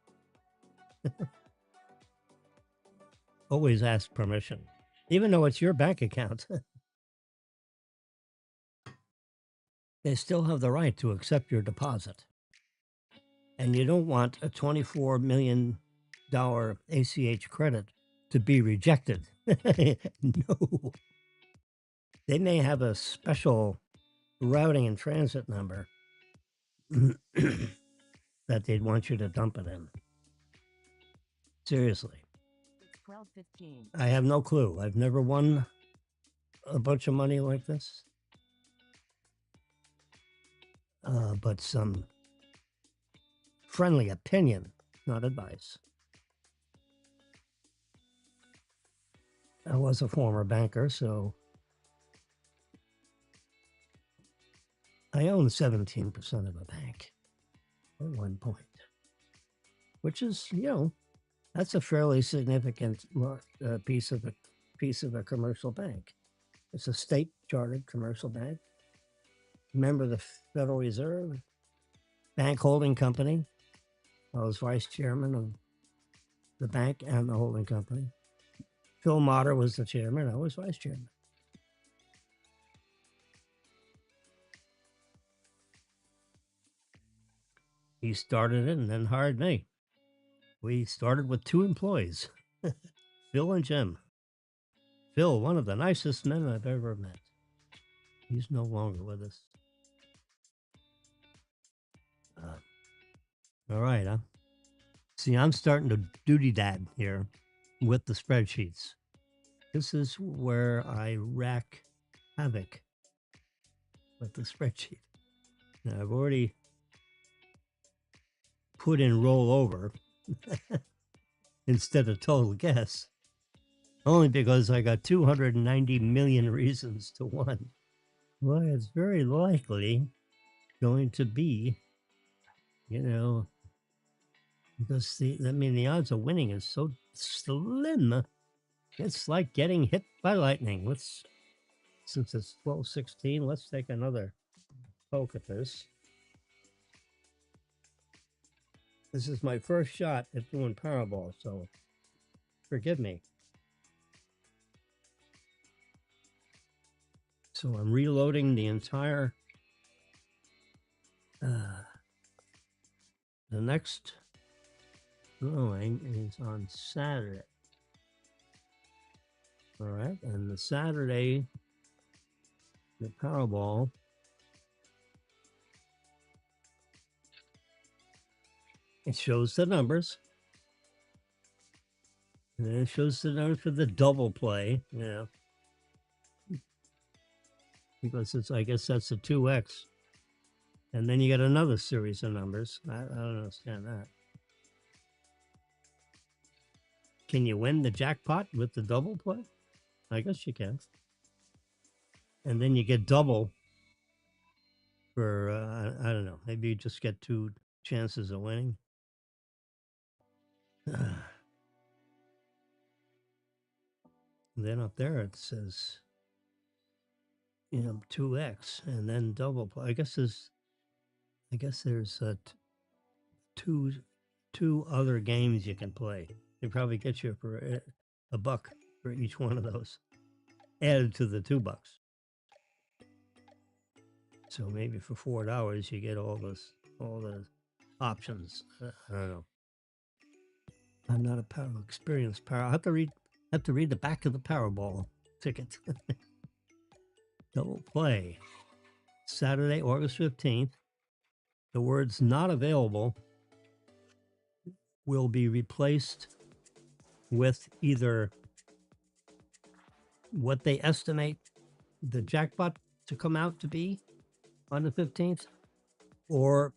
Always ask permission, even though it's your bank account. They still have the right to accept your deposit. And you don't want a $24 million ACH credit to be rejected. No. They may have a special routing and transit number that they'd want you to dump it in. Seriously. It's 12:15. I have no clue. I've never won a bunch of money like this. But some friendly opinion, not advice. I was a former banker, so I owned 17% of a bank at one point, which is, that's a fairly significant piece of a commercial bank. It's a state-chartered commercial bank. Member of the Federal Reserve, bank holding company. I was vice chairman of the bank and the holding company. Phil Motter was the chairman. I was vice chairman. He started it and then hired me. We started with 2 employees, Phil and Jim. Phil, one of the nicest men I've ever met. He's no longer with us. All right, huh? See, I'm starting to duty dad here with the spreadsheets. This is where I rack havoc with the spreadsheet. Now, I've already put in rollover instead of total guess, only because I got 290 million reasons to win. Well, it's very likely going to be, because the odds of winning is so slim. It's like getting hit by lightning. Since it's 12:16, let's take another poke at this. This is my first shot at doing Powerball, so forgive me. So I'm reloading the entire... the next drawing is on Saturday. All right, and the Saturday, the Powerball, it shows the numbers. And then it shows the numbers for the double play, because I guess that's a 2x. And then you get another series of numbers. I don't understand that. Can you win the jackpot with the double play? I guess you can. and then you get double for I don't know. Maybe you just get 2 chances of winning. Then up there it says, 2x and then double. I guess there's two other games you can play. They probably get you for a buck for each one of those, added to the $2. So maybe for $4 you get all the options. I don't know. I'm not a experienced power. I have to read the back of the Powerball ticket. Double play. Saturday, August 15th. The words "not available" will be replaced with either what they estimate the jackpot to come out to be on the 15th, or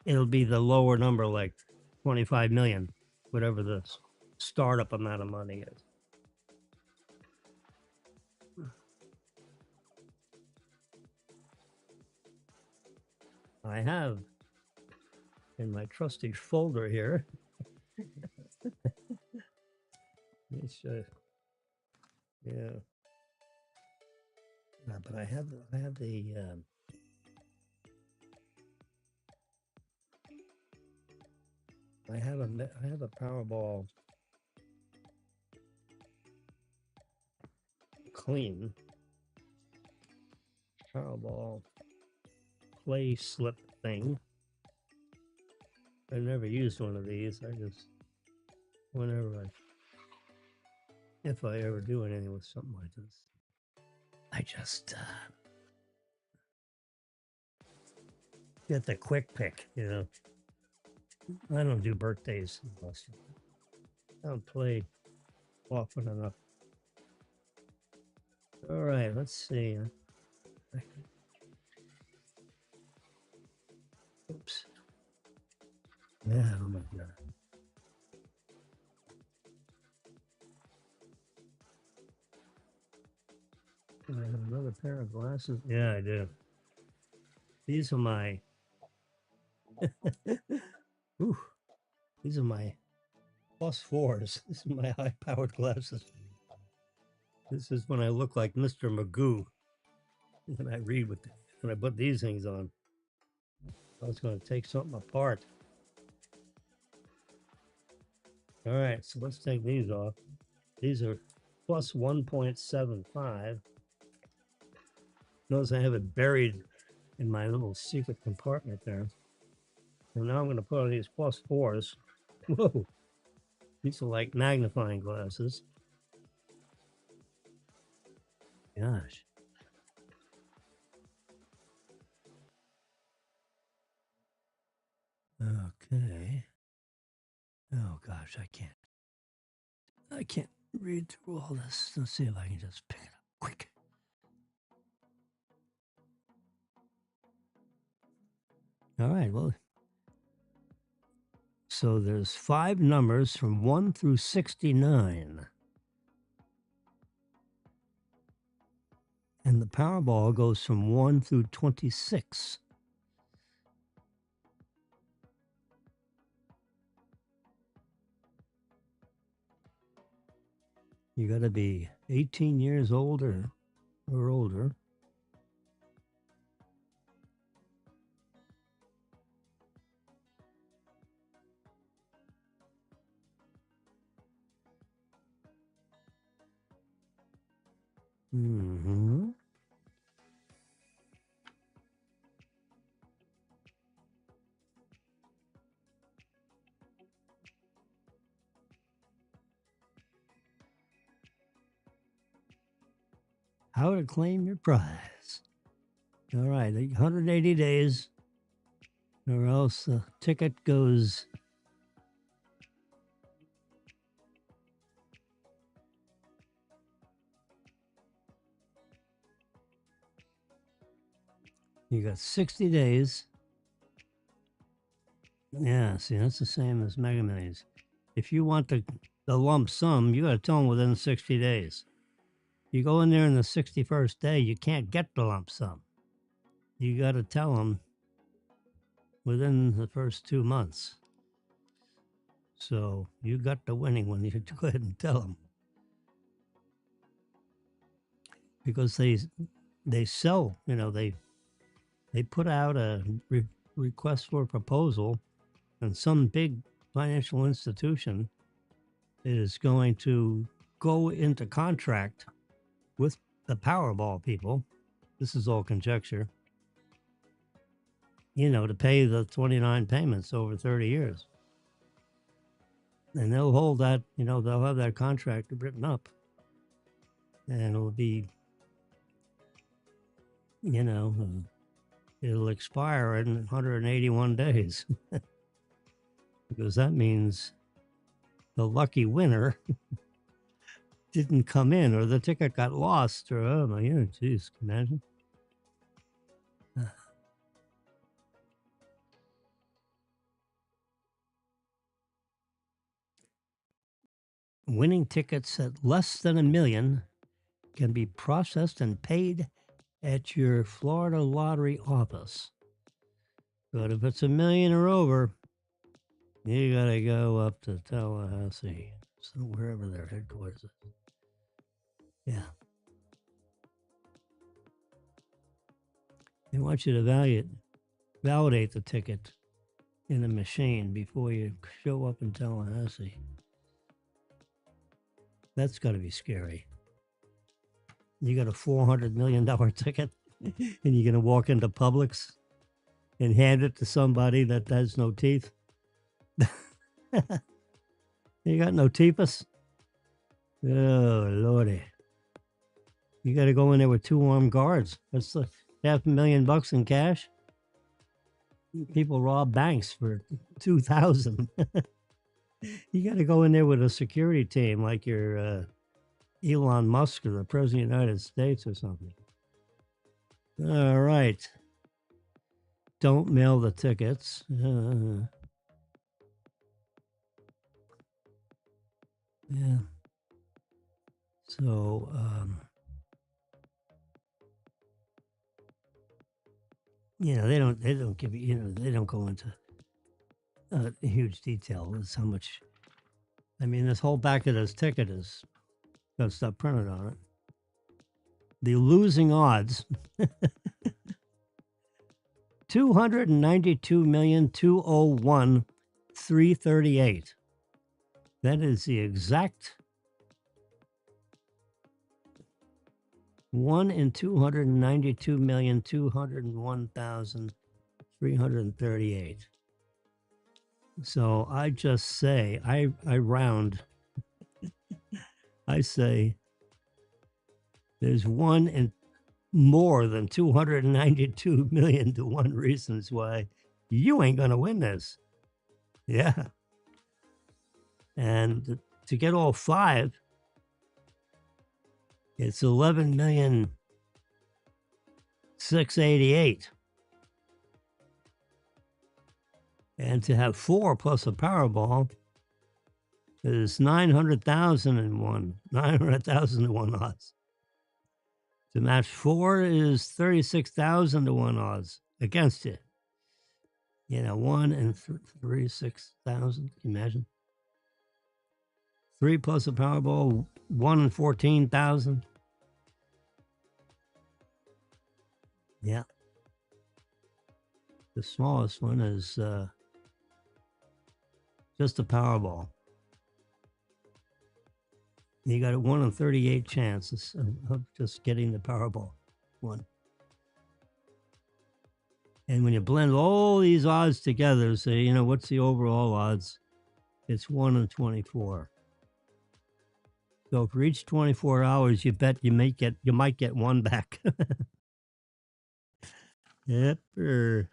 it'll be the lower number, like 25 million, whatever the startup amount of money is. I have in my trusty folder here. It's yeah. But I have the I have a Powerball clean Powerball play slip thing. I never used one of these. I just if I ever do anything with something like this, I just get the quick pick. I don't do birthdays. I don't play often enough. All right, let's see. Oops. Yeah, oh my God. I have another pair of glasses. Yeah, I do. These are my. Ooh, these are my +4s. This is my high-powered glasses. This is when I look like Mr. Magoo when I read when I put these things on. I was going to take something apart. All right, so let's take these off. These are plus 1.75. Notice I have it buried in my little secret compartment there. And now I'm going to put on these +4s. Whoa, these are like magnifying glasses. Gosh. Okay. Oh gosh, I can't read through all this. Let's see if I can just pick it up quick. All right, well, so there's 5 numbers from 1 through 69. And the Powerball goes from 1 through 26. You got to be 18 years older or older. Mm-hmm. How to claim your prize. All right, 180 days, or else the ticket goes. You got 60 days. Yeah, see, that's the same as Mega Millions. If you want the lump sum, you got to tell them within 60 days. You go in there in the 61st day, you can't get the lump sum. You got to tell them within the first 2 months. So you got the winning when you go ahead and tell them. Because they sell, they put out a request for a proposal, and some big financial institution is going to go into contract with the Powerball people. This is all conjecture. To pay the 29 payments over 30 years. And they'll hold that, they'll have that contract written up. And it'll be, it'll expire in 181 days. Because that means the lucky winner didn't come in, or the ticket got lost, or, oh my, geez, imagine. Winning tickets at less than $1 million can be processed and paid at your Florida lottery office. But if it's $1 million or over, you gotta go up to Tallahassee, so wherever their headquarters is. Yeah. They want you to validate the ticket in a machine before you show up in Tallahassee. That's got to be scary. You got a $400 million ticket, and you're going to walk into Publix and hand it to somebody that has no teeth. You got no teepus? Oh, Lordy. You got to go in there with 2 armed guards. That's $500,000 in cash. People rob banks for $2,000. You got to go in there with a security team like you're Elon Musk or the President of the United States or something. All right. Don't mail the tickets. Yeah. So, they don't give you, they don't go into huge detail as how much. I mean, this whole back of this ticket has got stuff printed on it. The losing odds 292,201,338. That is the exact 1 in 292,201,338. So I just say, I round. I say there's 1 in more than 292 million to 1 reasons why you ain't going to win this. Yeah. And to get all 5, it's 11,688,000. And to have 4 plus a Powerball is 900,001 odds. To match 4 is 36,000 to 1 odds against it. 1 in 36,000. Imagine. 3 plus a Powerball, 1 in 14,000. Yeah. The smallest one is just a Powerball. You got a 1 in 38 chances of just getting the Powerball one. And when you blend all these odds together, say, what's the overall odds? It's 1 in 24. So for each 24 hours, you bet you might get 1 back. Yep. You're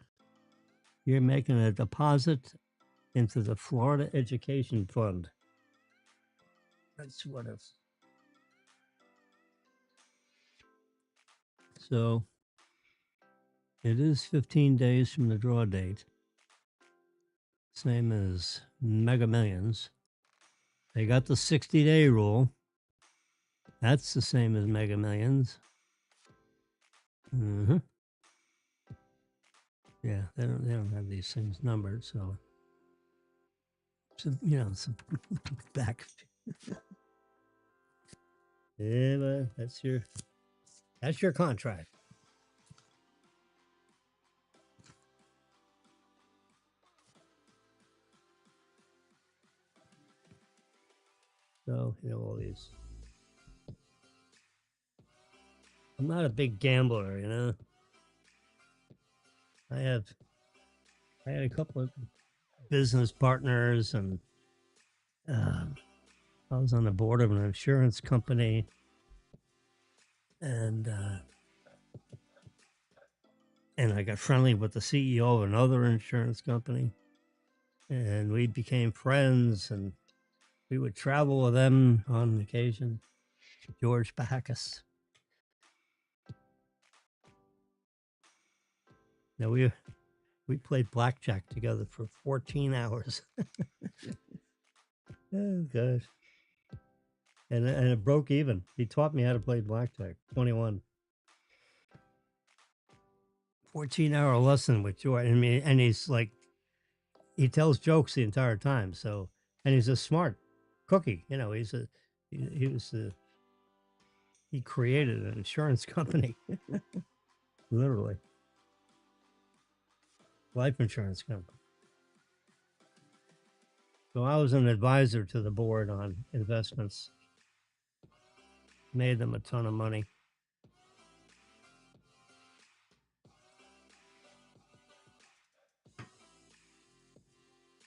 making a deposit into the Florida Education Fund. That's what it's. So it is 15 days from the draw date. Same as Mega Millions. They got the 60-day rule. That's the same as Mega Millions. Mm-hmm. Yeah, they don't have these things numbered, so it's back. Yeah, but that's your contract. So all these. I'm not a big gambler. I have I had a couple of business partners, and um, I was on the board of an insurance company, and I got friendly with the CEO of another insurance company, and we became friends, and we would travel with them on occasion. George Bacchus. Now we played blackjack together for 14 hours. Oh gosh. And it broke even. He taught me how to play blackjack. 21. 14-hour lesson with George. I mean, and he's like, he tells jokes the entire time. So, and he's a smart cookie. He was he created an insurance company, literally, life insurance company. So I was an advisor to the board on investments. Made them a ton of money.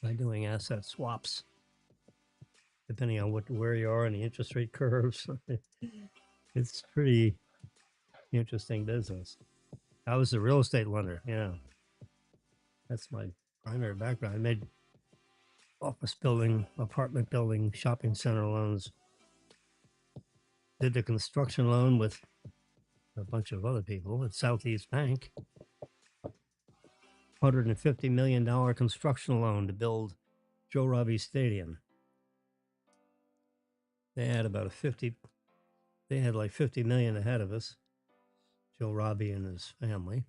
By doing asset swaps, depending on where you are in the interest rate curves. It's pretty interesting business. I was a real estate lender. Yeah, that's my primary background. I made office building, apartment building, shopping center loans. Did the construction loan with a bunch of other people at Southeast Bank. $150 million construction loan to build Joe Robbie Stadium. They had they had like 50 million ahead of us. Joe Robbie and his family.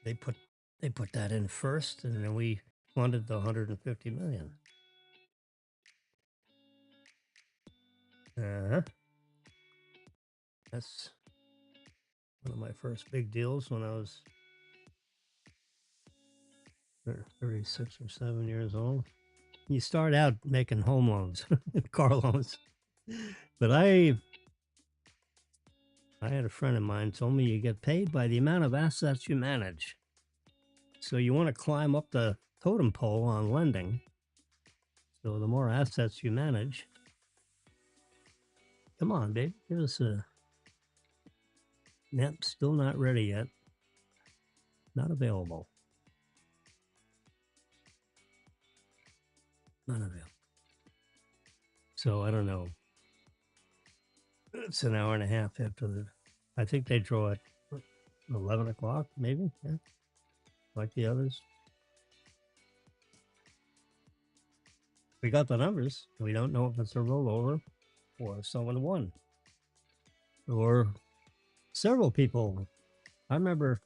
They put that in first, and then we funded the 150 million. Uh-huh. That's one of my first big deals when I was 36 or 7 years old. You start out making home loans, car loans. But I had a friend of mine told me you get paid by the amount of assets you manage. So you want to climb up the totem pole on lending. So the more assets you manage, come on, babe, give us a. Nope, still not ready yet. Not available. Not available. So I don't know. It's an hour and a half after the. I think they draw at 11 o'clock, maybe. Yeah. Like the others. We got the numbers. We don't know if it's a rollover or if someone won. Or several people. I remember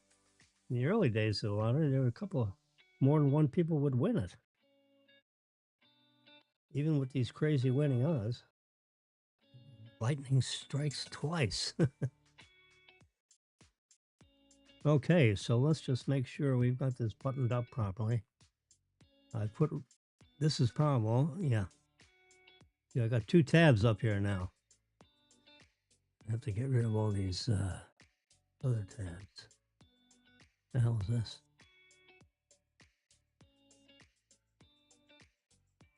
in the early days of the lottery, there were a couple, more than one people would win it. Even with these crazy winning odds. Lightning strikes twice. Okay, so let's just make sure we've got this buttoned up properly. This is Powerball. Yeah. Yeah, I got two tabs up here now. I have to get rid of all these other tabs. The hell is this?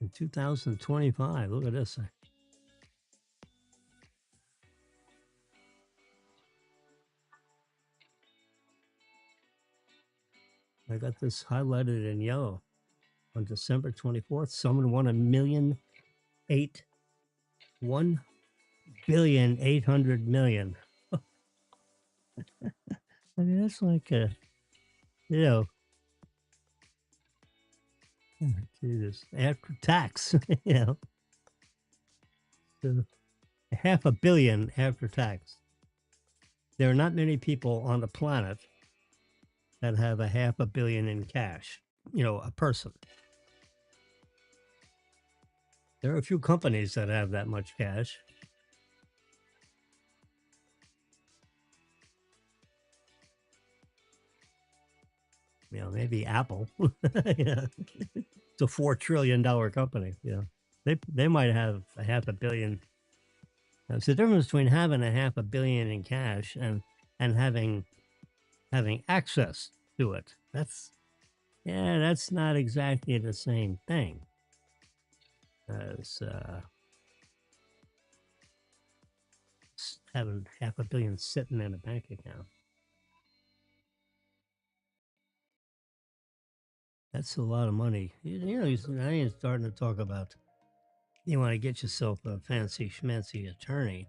In 2025, look at this. I got this highlighted in yellow. On December 24th, someone won 1,800,000,000. I mean, that's like you know, Jesus, after tax, So $500 million after tax. There are not many people on the planet that have $500 million in cash, a person. There are a few companies that have that much cash. Maybe Apple. Yeah. It's a $4 trillion company. They might have $500 million. It's the difference between having $500 million in cash and having access to it. That's not exactly the same thing as having $500 million sitting in a bank account. That's a lot of money. Now you're starting to talk about you want to get yourself a fancy schmancy attorney.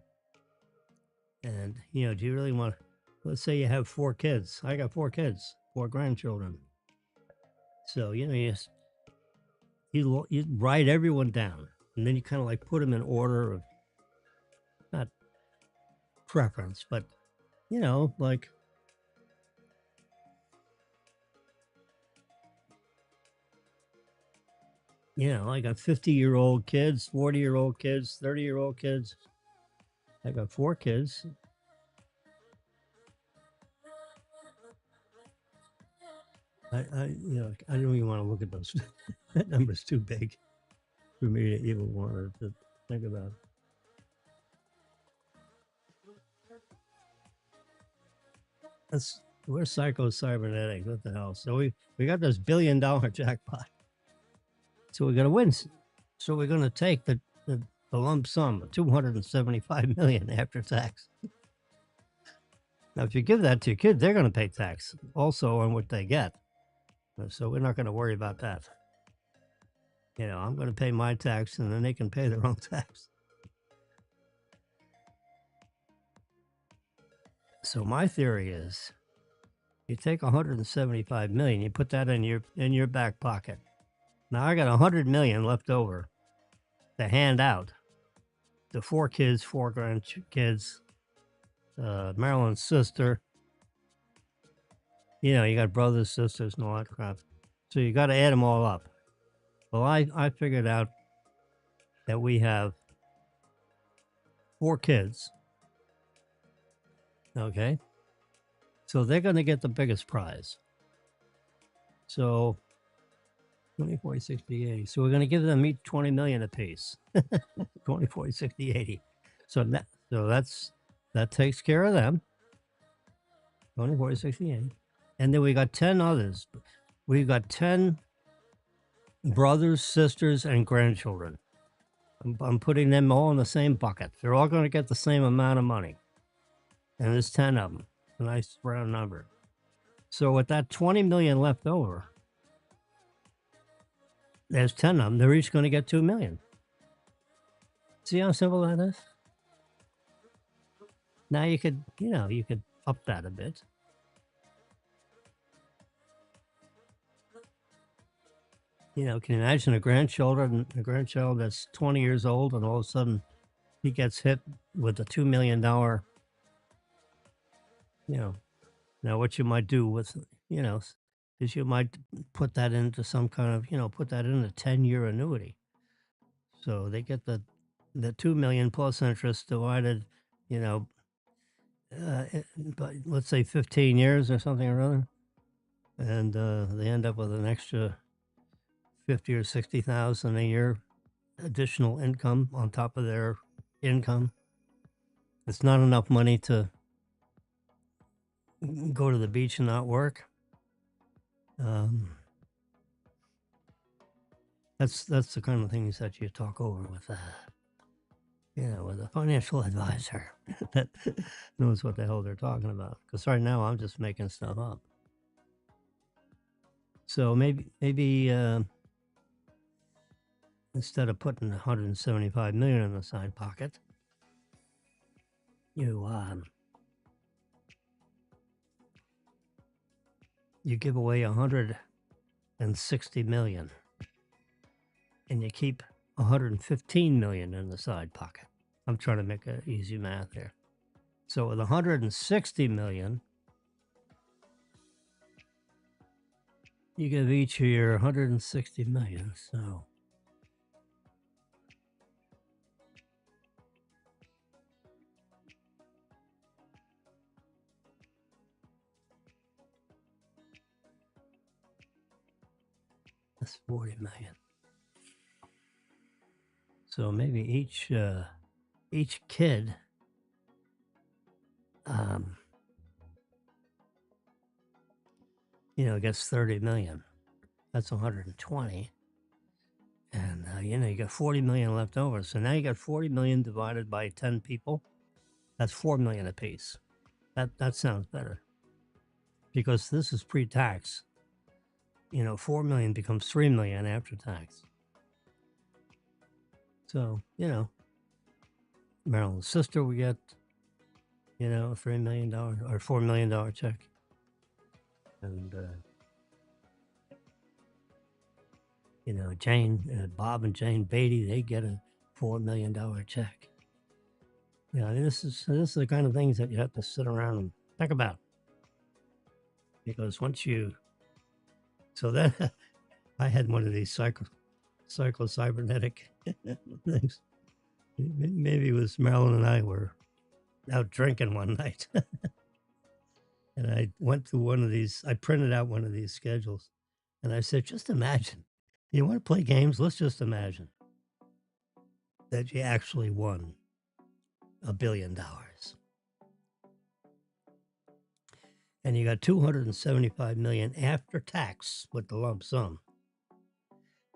And, do you really want, let's say you have 4 kids. I got 4 kids, 4 grandchildren. So, you write everyone down and then you kind of like put them in order of not preference, but, like, I got 50-year-old kids, 40-year-old kids, 30-year-old kids. I got 4 kids. I don't even want to look at those. That number's too big for me to even want to think about. We're psycho-cybernetic. What the hell? So we got this $1 billion jackpot. So we're going to win. So we're going to take the lump sum, $275 million after tax. Now, if you give that to your kid, they're going to pay tax also on what they get. So we're not going to worry about that. I'm going to pay my tax, and then they can pay their own tax. So my theory is, you take 175 million, you put that in your back pocket. Now I got 100 million left over to hand out to 4 kids, 4 grandkids, Marilyn's sister. You got brothers, sisters, and all that crap. So you got to add them all up. Well, I figured out that we have 4 kids. Okay. So they're going to get the biggest prize. So 20, 40, 60, 80. So we're going to give them each 20 million apiece. 20, 40, 60, 80. So that takes care of them. 20, 40, 60, 80. And then we got 10 others. We've got 10 brothers, sisters, and grandchildren. I'm putting them all in the same bucket. They're all going to get the same amount of money. And there's 10 of them. A nice round number. So with that 20 million left over, there's 10 of them. They're each going to get 2 million. See how simple that is? Now you could up that a bit. Can you imagine a grandchild that's 20 years old and all of a sudden he gets hit with a $2 million, now what you might do with, is you might put that into some kind of, put that in a 10-year annuity. So they get the 2 million plus interest divided, but let's say 15 years or something or other. And they end up with an extra 50 or 60,000 a year additional income on top of their income. It's not enough money to go to the beach and not work. That's the kind of things that you talk over with a financial advisor that knows what the hell they're talking about. Because right now I'm just making stuff up. So maybe instead of putting 175 million in the side pocket, you give away 160 million, and you keep 115 million in the side pocket. I'm trying to make an easy math here. So with 160 million, you give each of your 160 million. So that's 40 million. So maybe each kid gets 30 million. That's 120. And, you got 40 million left over. So now you got 40 million divided by 10 people. That's 4 million apiece. That sounds better. Because this is pre-tax. 4 million becomes 3 million after tax. So, Marilyn's sister will get, a $3 million or $4 million check. And, Bob and Jane Beatty, they get a $4 million check. This is the kind of things that you have to sit around and think about. Because so then I had one of these cybernetic things. Maybe it was Marilyn and I were out drinking one night. And I went through one of these, I printed out one of these schedules. And I said, just imagine. You want to play games? Let's just imagine that you actually won $1 billion. And you got 275 million after tax with the lump sum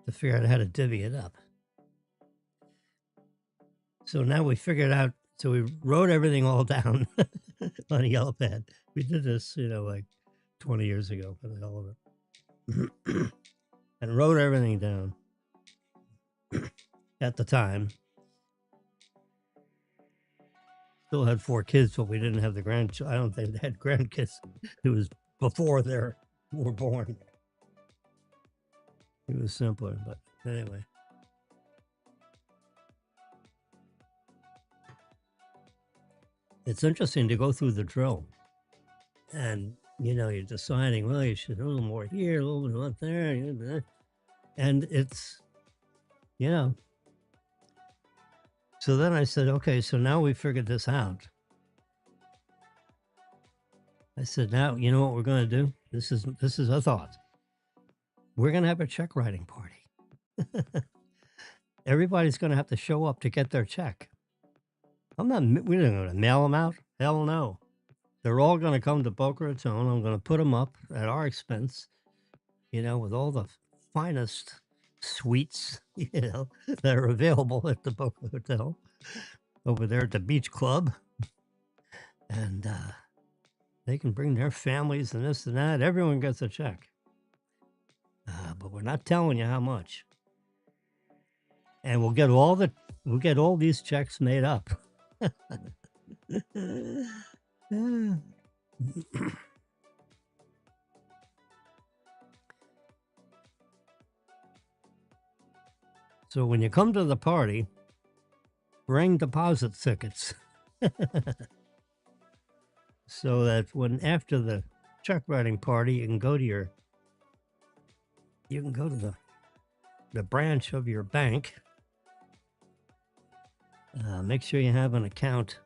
to figure out how to divvy it up. So now we figured out, so we wrote everything all down on a yellow pad. We did this, like 20 years ago for the hell of it. And wrote everything down at the time. Still had 4 kids, but we didn't have the grandchildren. I don't think they had grandkids. It was before they were born. It was simpler, but anyway. It's interesting to go through the drill. And, you're deciding, well, you should a little more here, a little bit up there. And it's, So then I said, okay, so now we figured this out. I said, now, you know what we're going to do? This is a thought. We're going to have a check writing party. Everybody's going to have to show up to get their check. We're not going to mail them out. Hell no. They're all going to come to Boca Raton. I'm going to put them up at our expense, with all the finest suites, that are available at the Boca Hotel over there at the beach club. And they can bring their families and this and that. Everyone gets a check. But we're not telling you how much. And we'll get all these checks made up. So when you come to the party, bring deposit tickets. So that when after the check writing party, you can go to the branch of your bank. Make sure you have an account.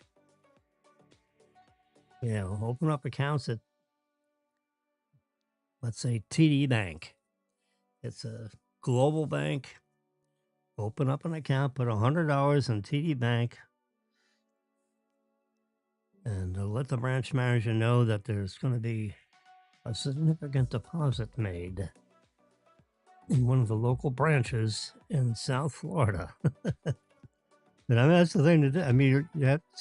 Open up accounts at, let's say, TD Bank. It's a global bank. Open up an account, put $100 in TD Bank, and let the branch manager know that there's going to be a significant deposit made in one of the local branches in South Florida. But that's the thing to do.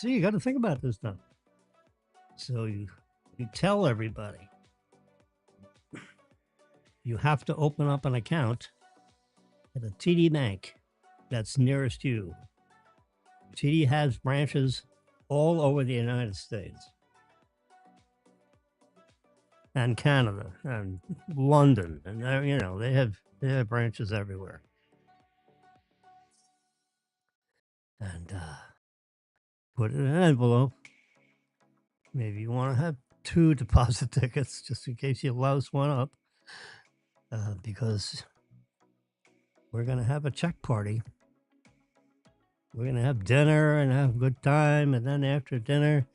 You got to think about this stuff. So you tell everybody you have to open up an account at a TD Bank that's nearest you. TD has branches all over the United States and Canada and London, and they have branches everywhere. And put it in an envelope. Maybe you want to have 2 deposit tickets just in case you louse one up, because we're going to have a check party. We're going to have dinner and have a good time. And then after dinner,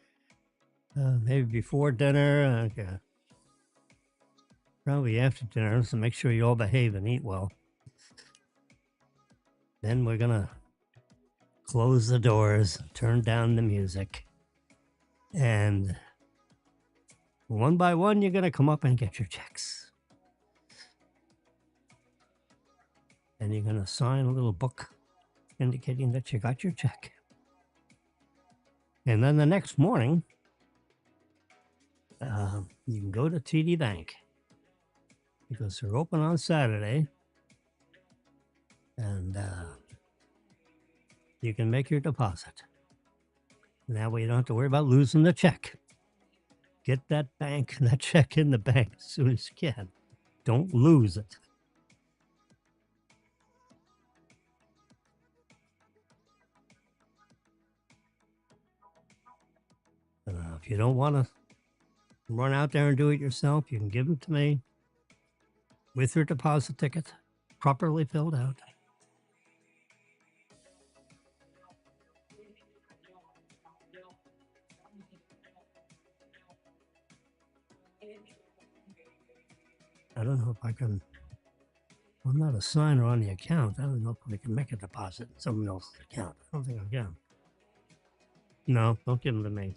maybe before dinner, probably after dinner, so make sure you all behave and eat well. Then we're going to close the doors, turn down the music, and one by one, you're going to come up and get your checks. And you're going to sign a little book indicating that you got your check. And then the next morning, you can go to TD Bank because they're open on Saturday. And you can make your deposit. That way you don't have to worry about losing the check. Get that check in the bank as soon as you can. Don't lose it. If you don't want to run out there and do it yourself, you can give them to me with your deposit ticket, properly filled out. I don't know if I can. I'm not a signer on the account. I don't know if I can make a deposit in someone else's account. I don't think I can. No, don't give them to me.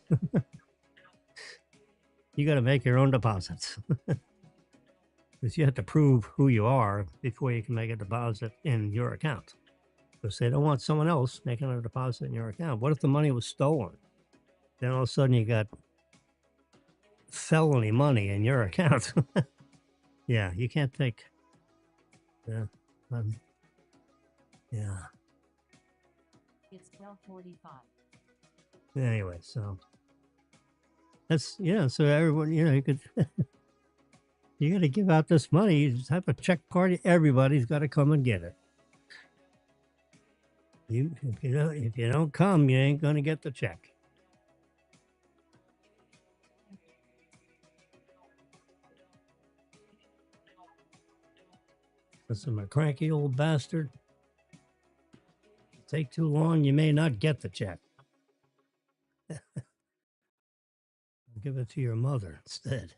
You got to make your own deposits. Because you have to prove who you are before you can make a deposit in your account. Because they don't want someone else making a deposit in your account. What if the money was stolen? Then all of a sudden you got felony money in your account. Yeah, you can't take. Yeah. Yeah. It's 12:45. Anyway, so that's, so everyone, you could, you got to give out this money. You just have a check party. Everybody's got to come and get it. If you don't come, you ain't going to get the check. Listen, a cranky old bastard. Take too long, you may not get the check. Give it to your mother instead.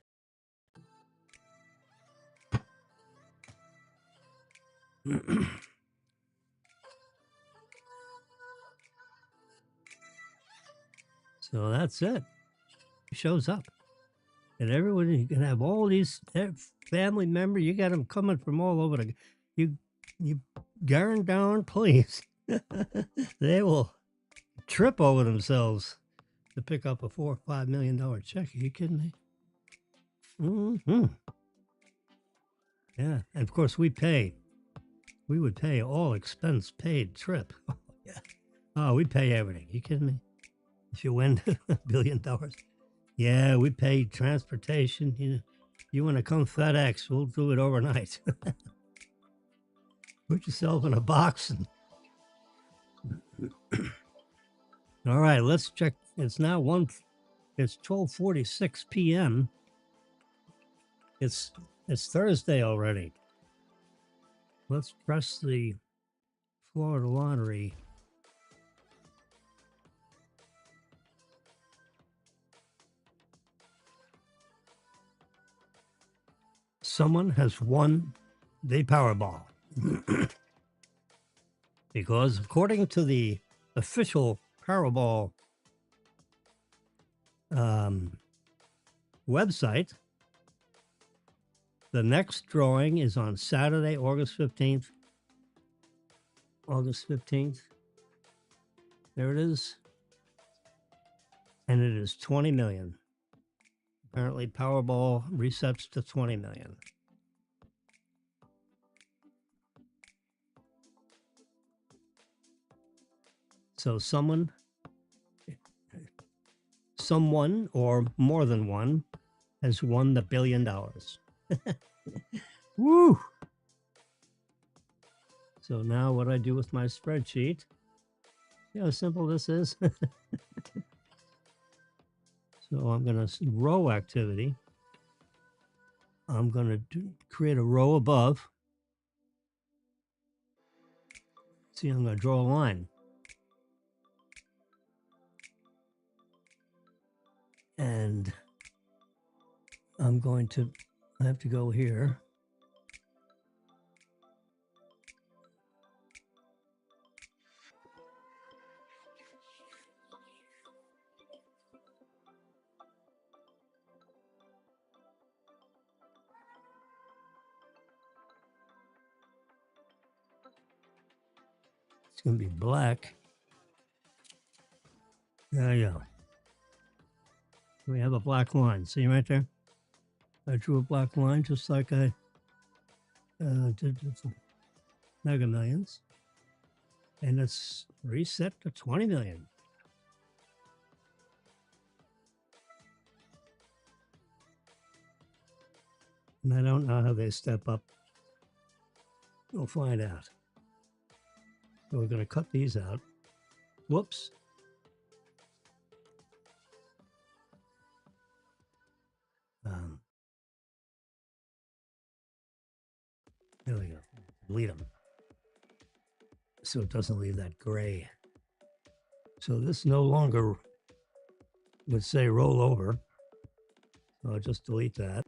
So that's it. He shows up. And everyone, you can have all these family members, you got them coming from all over you guarantee down, please. They will trip over themselves to pick up a $4 or $5 million check. Are you kidding me? Mm-hmm. Yeah. And of course, we would pay all expense paid trip. Oh, yeah. Oh, we pay everything. You kidding me? If you win $1 billion. Yeah, we pay transportation. You want to come FedEx, we'll do it overnight. Put yourself in a box. All right, let's check. It's now 12:46 p.m. It's Thursday already. Let's press the Florida lottery. Someone has won the Powerball. Because according to the official Powerball website, the next drawing is on Saturday, August 15th. August 15th. There it is. And it is 20 million. Apparently, Powerball resets to 20 million. So someone or more than one has won the $1 billion. Woo! So now what I do with my spreadsheet See how simple this is? So I'm going to row activity. I'm going to create a row above. See, I'm going to draw a line. And I'm going to, I have to go here. It's going to be black. There you go. We have a black line. See right there? I drew a black line just like I did with the Mega Millions. And it's reset to 20 million. And I don't know how they step up. We'll find out. So we're going to cut these out. Whoops. There we go. Delete them. So it doesn't leave that gray. So this no longer would say roll over. So I'll just delete that.